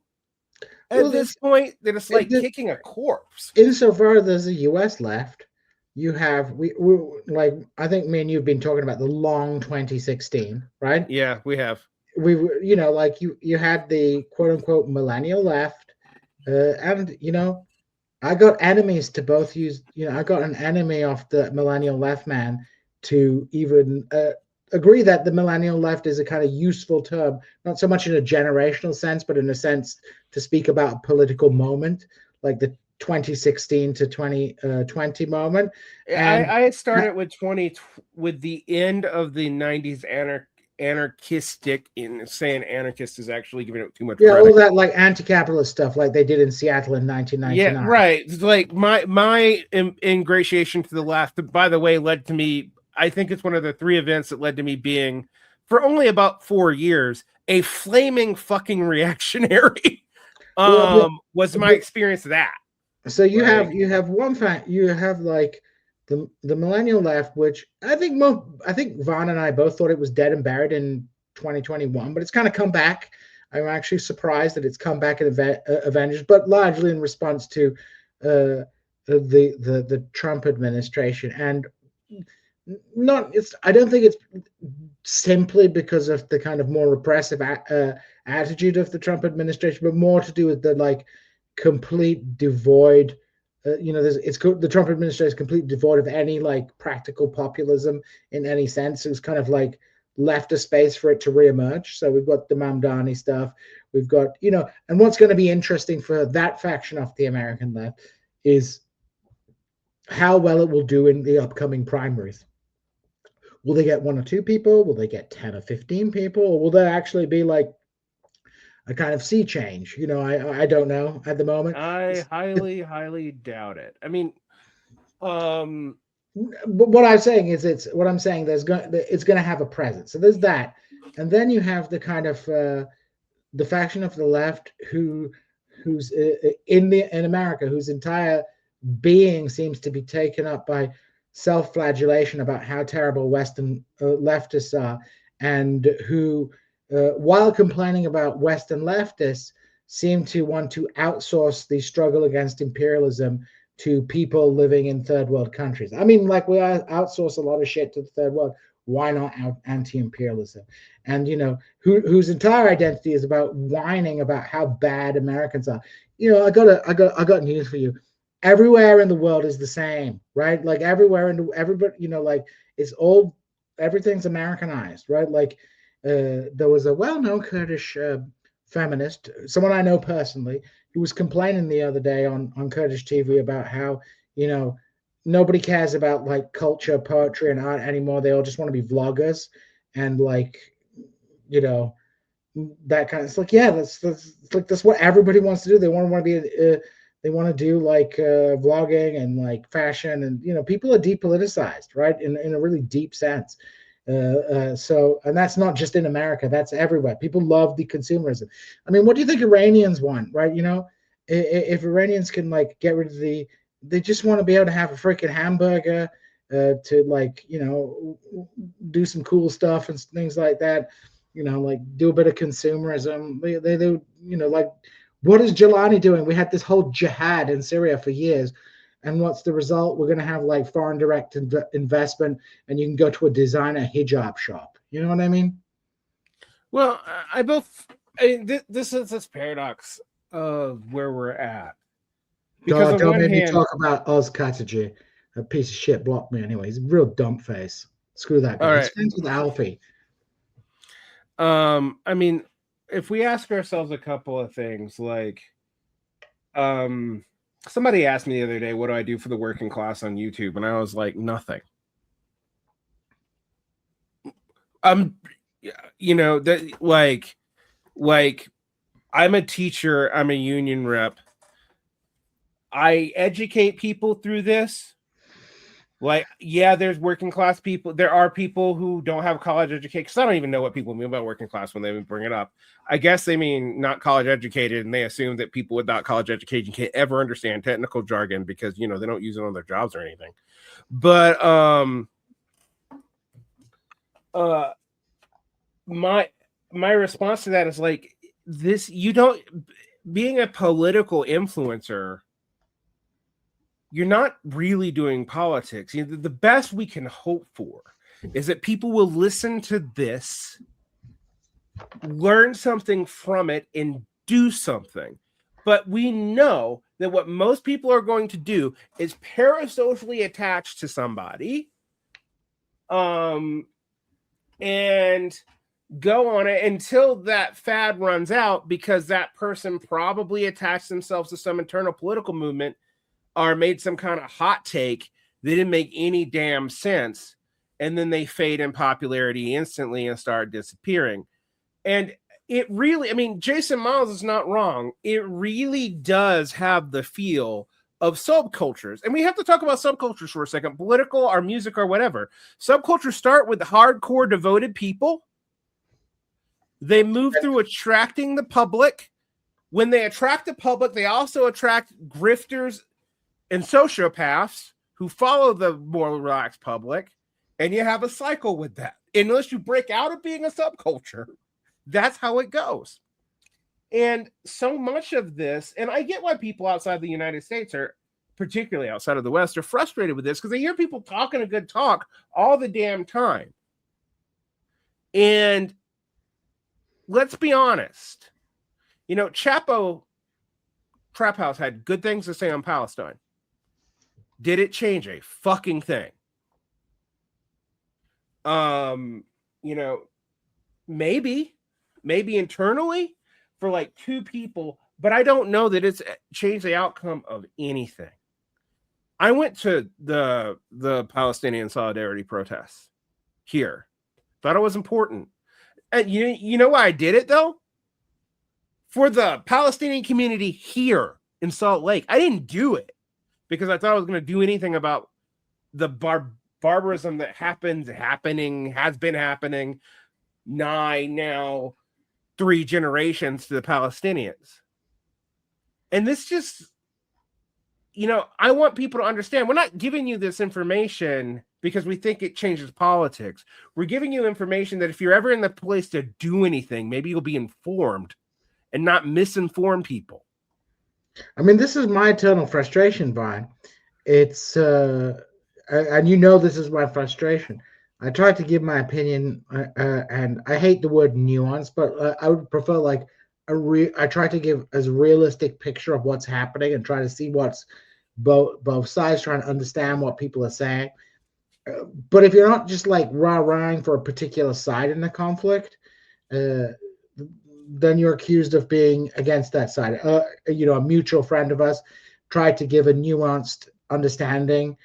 Speaker 1: at this point that it's like kicking a corpse.
Speaker 2: Insofar as there's a US left, you have we I think me and you've been talking about the long 2016, right?
Speaker 1: Yeah, we have.
Speaker 2: You had the quote unquote millennial left, and I got enemies to both use. I got an enemy of the millennial left man to even agree that the millennial left is a kind of useful term, not so much in a generational sense, but in a sense to speak about a political moment, like the 2016 to 2020 moment.
Speaker 1: And I started with the end of the 90s anarchistic, in saying anarchist is actually giving it too much credit.
Speaker 2: All that anti-capitalist stuff like they did in Seattle in 1999.
Speaker 1: Yeah, right. It's like my ingratiation to the left, by the way, led to me, I think it's one of the 3 events that led to me being, for only about 4 years, a flaming fucking reactionary. Was my experience of that.
Speaker 2: So you have one fact, you have the millennial left, which I think Vaughn and I both thought it was dead and buried in 2021, but it's kind of come back. I'm actually surprised that it's come back in Avengers, but largely in response to the Trump administration, and I don't think it's simply because of the kind of more repressive attitude of the Trump administration, but more to do with the complete devoid. The Trump administration is completely devoid of any practical populism in any sense. It's kind of left a space for it to reemerge. So we've got the Mamdani stuff. We've got, and what's going to be interesting for that faction of the American left is how well it will do in the upcoming primaries. Will they get 1 or 2 people? Will they get 10 or 15 people? Or will there actually be a kind of sea change? I don't know at the moment.
Speaker 1: I highly doubt it. I mean,
Speaker 2: but what I'm saying is it's going to have a presence. So there's that, and then you have the kind of the faction of the left who's in America, whose entire being seems to be taken up by self-flagellation about how terrible Western leftists are, and who, while complaining about Western leftists, seem to want to outsource the struggle against imperialism to people living in third world countries. I mean, like, we outsource a lot of shit to the third world. Why not anti-imperialism? And whose entire identity is about whining about how bad Americans are. I got news for you. Everywhere in the world is the same, right? Like, everywhere in everybody, like, it's all, everything's Americanized, right? Like, there was a well-known Kurdish feminist, someone I know personally, who was complaining the other day on Kurdish TV about how, nobody cares about, like, culture, poetry, and art anymore. They all just want to be vloggers, and, like, that kind of. It's like, yeah, that's what everybody wants to do. They want to be they want to do, like, vlogging and, like, fashion, and people are depoliticized, right, in a really deep sense. So, and that's not just in America, that's everywhere. People love the consumerism. I mean, what do you think Iranians want, right? If Iranians can, like, get rid of they just want to be able to have a freaking hamburger, to, like, do some cool stuff and things like that, like, do a bit of consumerism. They like, what is Jelani doing? We had this whole jihad in Syria for years. And what's the result? We're going to have, like, foreign direct investment, and you can go to a designer hijab shop. You know what I mean?
Speaker 1: Well, this is this paradox of where we're at. Because on
Speaker 2: Don't
Speaker 1: one
Speaker 2: make me
Speaker 1: hand,
Speaker 2: talk about Oz Kataji, a piece of shit blocked me anyway. He's a real dump face. Screw that guy.
Speaker 1: all
Speaker 2: He's
Speaker 1: right.
Speaker 2: friends with Alfie.
Speaker 1: I mean, if we ask ourselves a couple of things, like, somebody asked me the other day, what do I do for the working class on YouTube? And I was like, nothing. That, like, I'm a teacher, I'm a union rep. I educate people through this. Like, yeah, there's working class people. There are people who don't have college education, because I don't even know what people mean by working class when they bring it up. I guess they mean not college educated, and they assume that people without college education can't ever understand technical jargon because, they don't use it on their jobs or anything. But my response to that is, like, this, being a political influencer, you're not really doing politics. The best we can hope for is that people will listen to this, learn something from it, and do something. But we know that what most people are going to do is parasocially attach to somebody, and go on it until that fad runs out, because that person probably attached themselves to some internal political movement or made some kind of hot take that didn't make any damn sense, and then they fade in popularity instantly and start disappearing. And it really, I mean, Jason Miles is not wrong. It really does have the feel of subcultures. And we have to talk about subcultures for a second, political or music or whatever. Subcultures start with hardcore devoted people. They move through attracting the public. When they attract the public, they also attract grifters and sociopaths who follow the more relaxed public, and you have a cycle with that. Unless you break out of being a subculture, that's how it goes. And so much of this, and I get why people outside the United States are, particularly outside of the West, are frustrated with this, because they hear people talking a good talk all the damn time. And let's be honest, Chapo Trap House had good things to say on Palestine. Did it change a fucking thing? Maybe internally for, like, two people, but I don't know that it's changed the outcome of anything. I went to the Palestinian solidarity protests here. Thought it was important. And you know why I did it, though? For the Palestinian community here in Salt Lake. I didn't do it because I thought I was going to do anything about the barbarism that has been happening now 3 generations to the Palestinians. And this just, I want people to understand, we're not giving you this information because we think it changes politics. We're giving you information that if you're ever in the place to do anything, maybe you'll be informed and not misinform people.
Speaker 2: I mean, this is my eternal frustration, Vine. It's and this is my frustration. I try to give my opinion, and I hate the word nuance, but I would prefer like I try to give as realistic picture of what's happening and try to see what's both sides, trying to understand what people are saying. But if you're not just like rah-rahing for a particular side in the conflict, then you're accused of being against that side. A mutual friend of us tried to give a nuanced understanding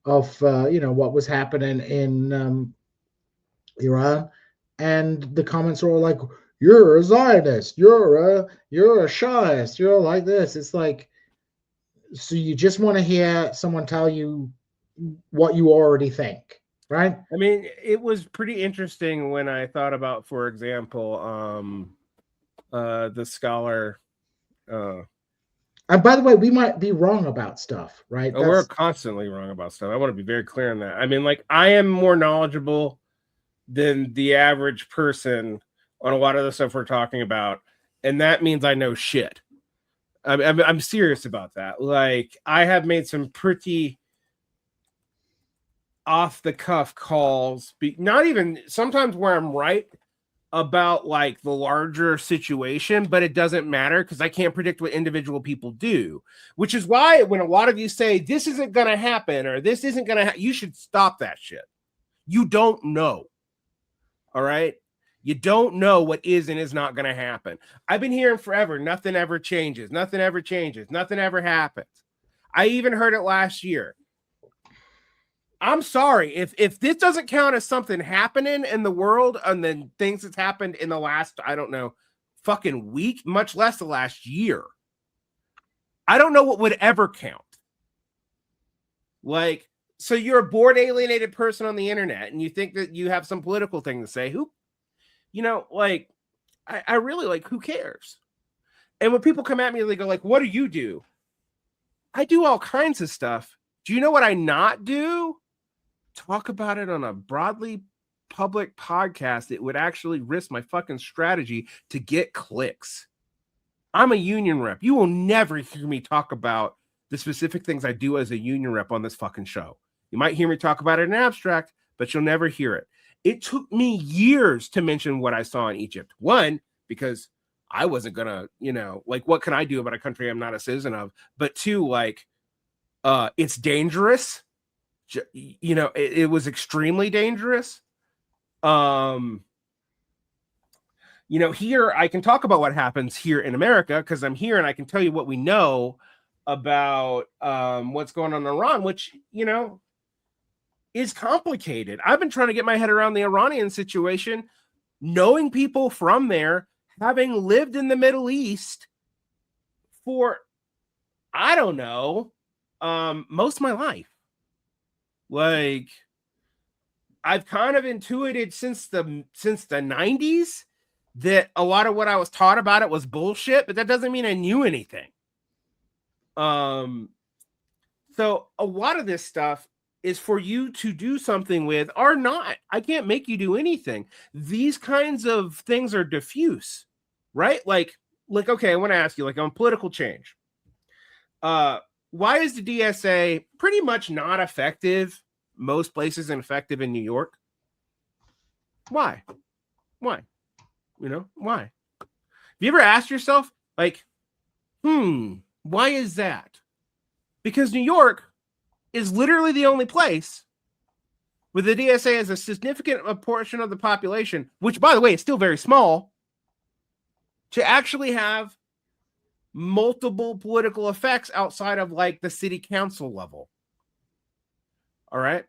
Speaker 2: of what was happening in Iran, and the comments were all like, "You're a Zionist, you're a Shahist, you're like this." It's like, so you just want to hear someone tell you what you already think, right?
Speaker 1: I mean, it was pretty interesting when I thought about, for example, the scholar.
Speaker 2: And by the way, we might be wrong about stuff, right?
Speaker 1: We're constantly wrong about stuff. I want to be very clear on that. I mean, like, I am more knowledgeable than the average person on a lot of the stuff we're talking about, and that means I know shit. I'm serious about that. Like, I have made some pretty off the cuff calls, not even sometimes where I'm right about like the larger situation, but it doesn't matter because I can't predict what individual people do, which is why when a lot of you say this isn't going to happen or this isn't going to you should stop that shit. You don't know. All right. You don't know what is and is not going to happen. I've been hearing forever. Nothing ever changes. Nothing ever changes. Nothing ever happens. I even heard it last year. I'm sorry. If this doesn't count as something happening in the world and then things that's happened in the last, I don't know, fucking week, much less the last year, I don't know what would ever count. Like, so you're a bored, alienated person on the internet and you think that you have some political thing to say. Like, I really like, who cares? And when people come at me, they go like, what do you do? I do all kinds of stuff. Do you know what I not do? Talk about it on a broadly public podcast. It would actually risk my fucking strategy to get clicks. I'm a union rep. You will never hear me talk about the specific things I do as a union rep on this fucking show. You might hear me talk about it in abstract, but you'll never hear it. It took me years to mention what I saw in Egypt. One, because I wasn't gonna, like, what can I do about a country I'm not a citizen of? But two, like, it's dangerous. It was extremely dangerous. Here I can talk about what happens here in America because I'm here and I can tell you what we know about what's going on in Iran, which, is complicated. I've been trying to get my head around the Iranian situation, knowing people from there, having lived in the Middle East for, I don't know, most of my life. Like, I've kind of intuited since the 90s that a lot of what I was taught about it was bullshit, but that doesn't mean I knew anything. So a lot of this stuff is for you to do something with or not. I can't make you do anything. These kinds of things are diffuse, right? Like, okay, I want to ask you, like, on political change. Why is the DSA pretty much not effective most places and effective in New York? Why? Why? Why? Have you ever asked yourself, like, why is that? Because New York is literally the only place where the DSA has a significant portion of the population, which, by the way, is still very small, to actually have multiple political effects outside of like the city council level. All right.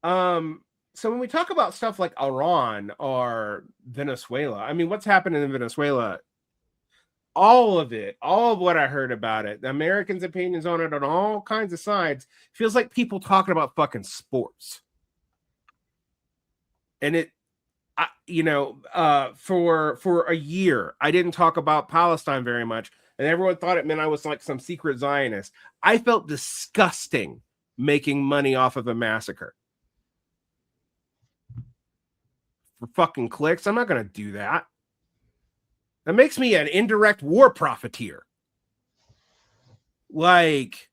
Speaker 1: So when we talk about stuff like Iran or Venezuela, I mean, what's happening in Venezuela, all of what I heard about it, the Americans' opinions on it on all kinds of sides, feels like people talking about fucking sports. And for a year, I didn't talk about Palestine very much, and everyone thought it meant I was like some secret Zionist. I felt disgusting making money off of a massacre for fucking clicks. I'm not going to do that. That makes me an indirect war profiteer. Like,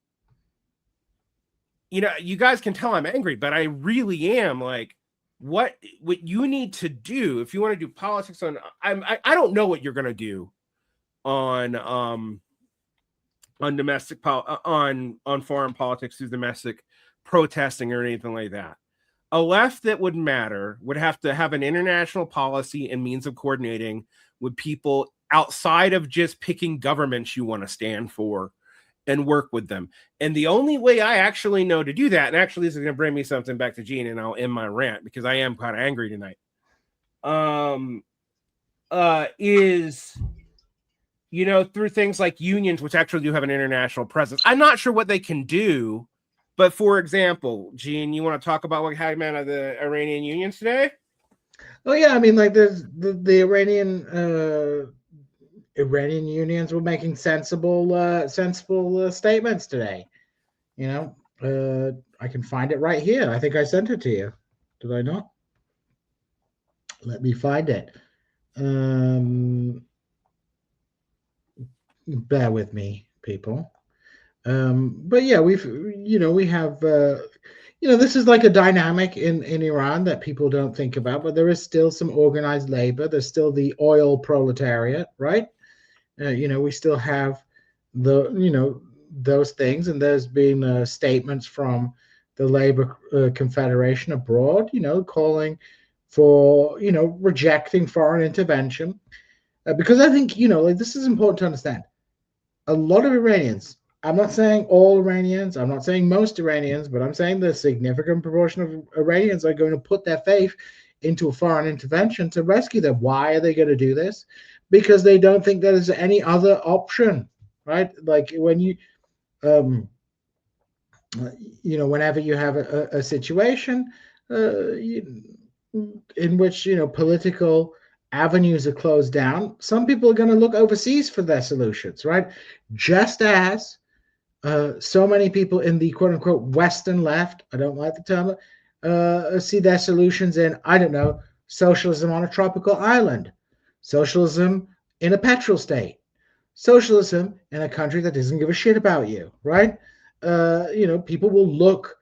Speaker 1: you guys can tell I'm angry, but I really am. Like, what you need to do if you want to do politics on, I don't know what you're going to do on domestic on foreign politics through domestic protesting or anything like that. A left that would matter would have to have an international policy and means of coordinating with people outside of just picking governments you want to stand for and work with them. And the only way I actually know to do that, and actually this is going to bring me something back to Djene, and I'll end my rant because I am kind of angry tonight, is, through things like unions, which actually do have an international presence. I'm not sure what they can do, but for example, Djene, you want to talk about what happened at the Iranian unions today?
Speaker 2: Oh yeah, I mean, like there's the Iranian unions were making sensible statements today. I can find it right here. I think I sent it to you. Did I not? Let me find it. Bear with me, people. But yeah, we have this is like a dynamic in Iran that people don't think about, but there is still some organized labor. There's still the oil proletariat, right? We still have those things, and there's been statements from the Labor Confederation abroad, calling for rejecting foreign intervention, because I think this is important to understand. A lot of Iranians, I'm not saying all Iranians, I'm not saying most Iranians, but I'm saying the significant proportion of Iranians are going to put their faith into a foreign intervention to rescue them. Why are they going to do this? Because they don't think there's any other option, right? Like when whenever you have a situation in which political avenues are closed down, some people are going to look overseas for their solutions, right? Just as so many people in the quote unquote Western left, I don't like the term, see their solutions in, I don't know, socialism on a tropical island, socialism in a petrol state, socialism in a country that doesn't give a shit about you, right? People will look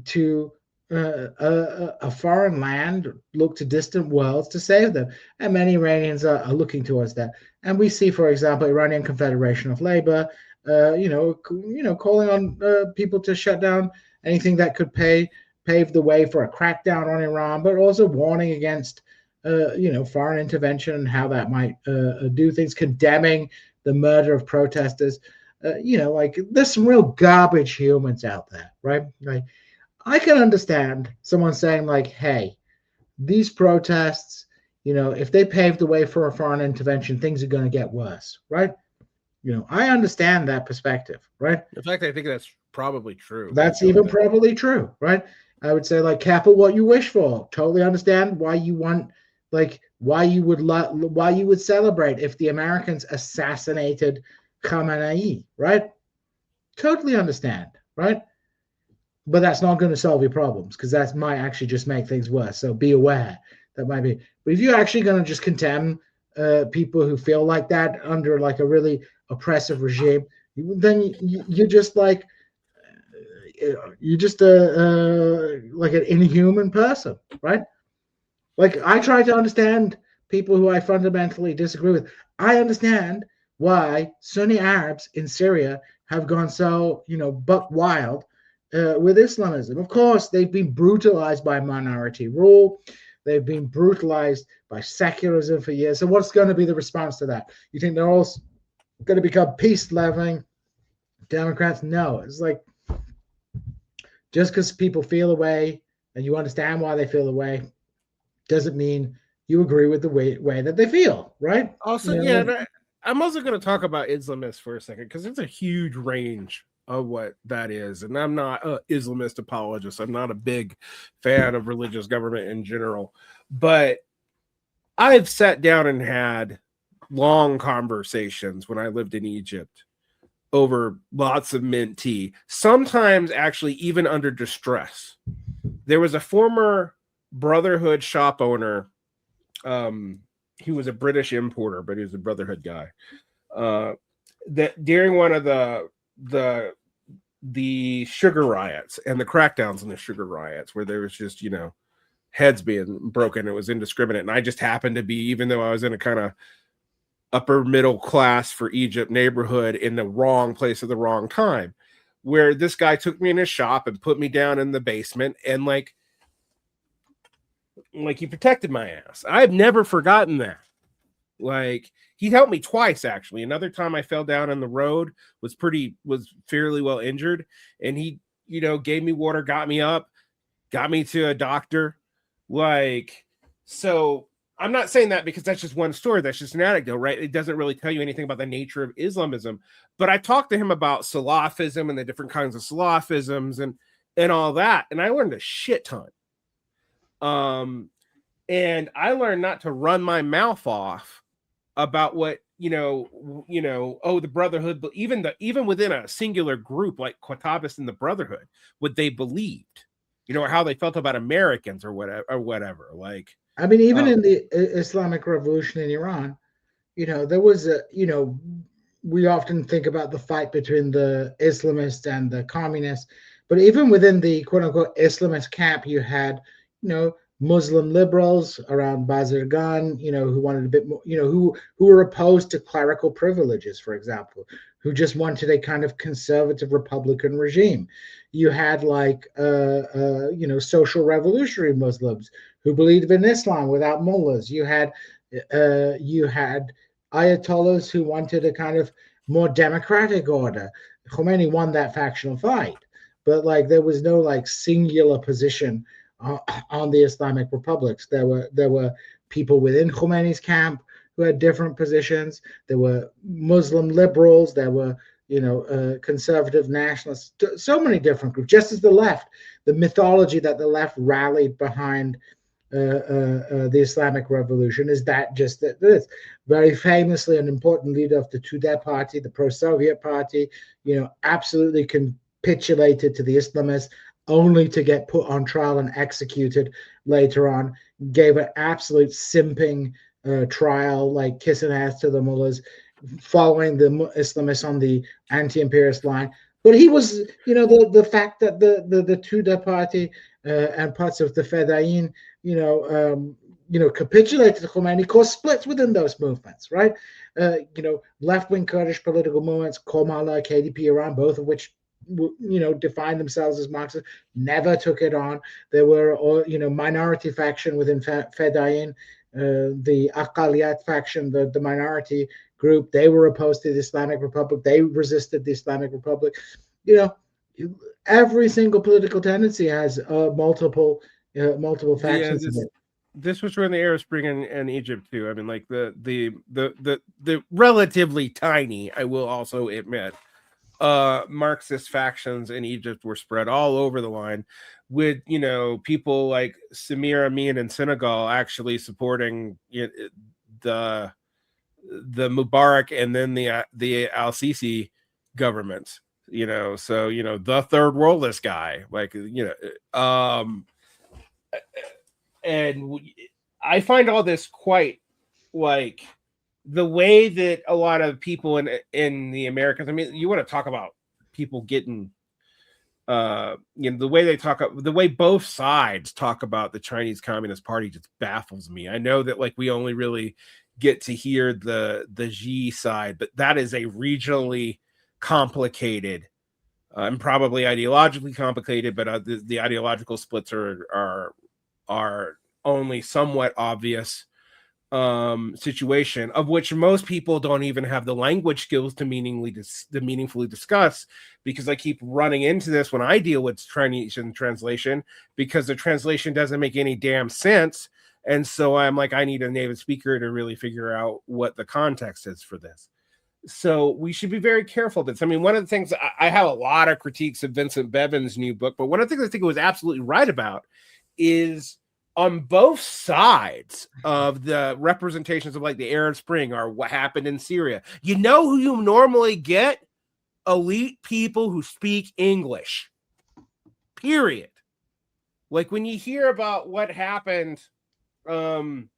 Speaker 2: to a foreign land, look to distant worlds to save them, and many Iranians are looking towards that. And we see, for example, Iranian Confederation of Labor, calling on people to shut down anything that could pave the way for a crackdown on Iran, but also warning against foreign intervention and how that might do things, condemning the murder of protesters. There's some real garbage humans out there, right? Like, I can understand someone saying like, hey, these protests, if they pave the way for a foreign intervention, things are going to get worse, right? I understand that perspective, right?
Speaker 1: In fact, I think that's probably true.
Speaker 2: That's even probably true, right? I would say, like, careful what you wish for. Totally understand why you want, like, why you would celebrate if the Americans assassinated Khamenei, right? Totally understand, right? But that's not going to solve your problems, because that might actually just make things worse. So be aware that might be. But if you're actually going to just condemn people who feel like that under like a really oppressive regime, then you're just like like an inhuman person, right? Like, I try to understand people who I fundamentally disagree with. I understand why Sunni Arabs in Syria have gone so buck wild with Islamism. Of course, they've been brutalized by minority rule. They've been brutalized by secularism for years. So what's going to be the response to that? You think they're all going to become peace-loving Democrats? No. It's like, just because people feel a way and you understand why they feel the way doesn't mean you agree with the way that they feel, right?
Speaker 1: Also, I'm also going to talk about Islamists for a second, because it's a huge range of what that is. And I'm not an Islamist apologist. I'm not a big fan of religious government in general. But I've sat down and had long conversations when I lived in Egypt over lots of mint tea, sometimes actually even under distress. There was a former Brotherhood shop owner. He was a British importer, but he was a Brotherhood guy. That during one of the sugar riots and the crackdowns on the sugar riots, where there was just, you know, heads being broken, it was indiscriminate, and I just happened to be, even though I was in a kind of upper middle class for Egypt neighborhood, in the wrong place at the wrong time, where this guy took me in his shop and put me down in the basement, and like he protected my ass. I've never forgotten that. Like, he helped me twice, actually. Another time I fell down on the road, was fairly well injured, and he, you know, gave me water, got me up, got me to a doctor. Like, so I'm not saying that because that's just one story. That's just an anecdote, right? It doesn't really tell you anything about the nature of Islamism. But I talked to him about Salafism and the different kinds of Salafisms and all that, and I learned a shit ton. And I learned not to run my mouth off about what, oh, the Brotherhood, but even within a singular group like Qatabists in the Brotherhood, what they believed, or how they felt about Americans or whatever. Like,
Speaker 2: I mean, even in the Islamic Revolution in Iran, there was we often think about the fight between the Islamists and the communists, but even within the quote unquote Islamist camp, you had, Muslim liberals around Bazargan, who wanted a bit more, who were opposed to clerical privileges, for example, who just wanted a kind of conservative Republican regime. You had social revolutionary Muslims who believed in Islam without mullahs. You had ayatollahs who wanted a kind of more democratic order. Khomeini won that factional fight, but there was no singular position on the Islamic republics. There were people within Khomeini's camp who had different positions. There were Muslim liberals. There were conservative nationalists. So many different groups. Just as the left, the mythology that the left rallied behind the Islamic Revolution is that just this. Very famously, an important leader of the Tudeh party, the pro-Soviet party, absolutely capitulated to the Islamists, only to get put on trial and executed later on. Gave an absolute simping trial, like kissing ass to the mullahs, following the Islamists on the anti-imperialist line. But he was, the fact that the Tudeh party and parts of the Fedayeen, capitulated to Khomeini, caused splits within those movements, right? Left-wing Kurdish political movements, Komala, KDP Iran, both of which defined themselves as Marxist, never took it on. There were, minority faction within Fedayeen, the Aqaliyat faction, the minority group, they were opposed to the Islamic Republic. They resisted the Islamic Republic. Every single political tendency has multiple factions in it.
Speaker 1: This was during the Arab Spring in Egypt too. I mean, like the relatively tiny, I will also admit, Marxist factions in Egypt were spread all over the line, with people like Samir Amin in Senegal actually supporting the Mubarak and then the Al-Sisi governments. So the third worldist guy, and I find all this quite the way that a lot of people in the Americans, I mean, you want to talk about people getting, the way both sides talk about the Chinese Communist Party just baffles me. I know that we only really get to hear the Xi side, but that is a regionally complicated and probably ideologically complicated, but the ideological splits are only somewhat obvious situation, of which most people don't even have the language skills to meaningfully discuss, because I keep running into this when I deal with Chinese translation, because the translation doesn't make any damn sense. And so I'm like, I need a native speaker to really figure out what the context is for this. So we should be very careful of this. I mean, one of the things, I have a lot of critiques of Vincent Bevan's new book, but one of the things I think it was absolutely right about is on both sides of the representations of like the Arab Spring or what happened in Syria. You know who you normally get? Elite people who speak English. Period. Like when you hear about what happened in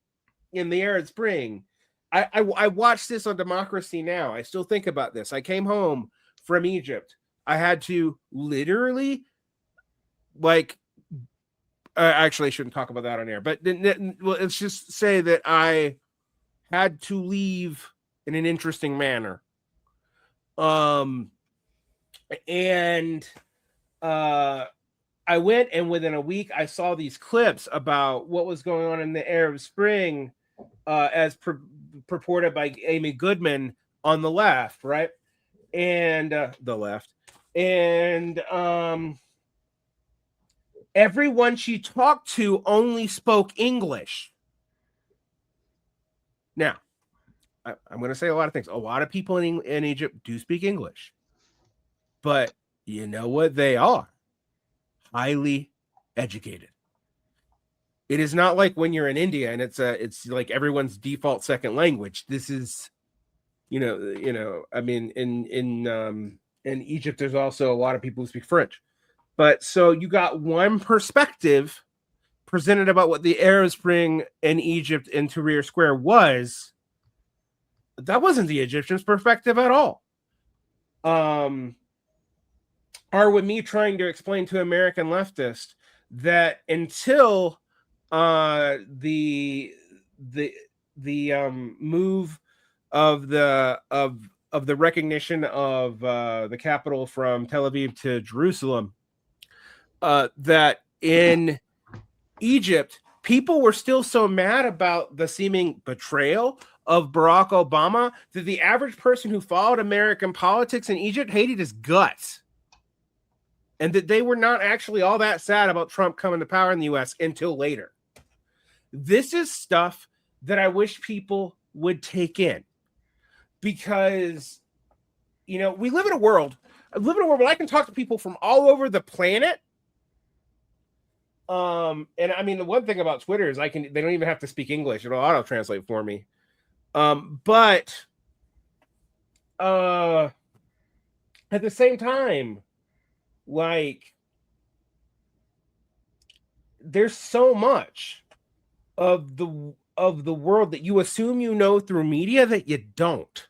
Speaker 1: the Arab Spring, I watched this on Democracy Now. I still think about this. I came home from Egypt. I had to literally, like, actually, I shouldn't talk about that on air, but let's just say that I had to leave in an interesting manner. And I went, and within a week, I saw these clips about what was going on in the Arab Spring, as purported by Amy Goodman on the left, right? And the left. And everyone she talked to only spoke English. Now, I'm going to say a lot of things. A lot of people in Egypt do speak English. But you know what they are? Highly educated. It is not like when you're in India and it's like everyone's default second language. This is, I mean, in Egypt, there's also a lot of people who speak French. But so you got one perspective presented about what the Arab Spring in Egypt and Tahrir Square was. That wasn't the Egyptians' perspective at all. Or with me trying to explain to American leftists that until the move of the recognition of the capital from Tel Aviv to Jerusalem, that in Egypt, people were still so mad about the seeming betrayal of Barack Obama that the average person who followed American politics in Egypt hated his guts. And that they were not actually all that sad about Trump coming to power in the U.S. until later. This is stuff that I wish people would take in. Because, we live in a world. I live in a world where I can talk to people from all over the planet. And I mean, the one thing about Twitter is they don't even have to speak English. It'll auto-translate for me. But at the same time, like, there's so much of the world that you assume you know through media that you don't.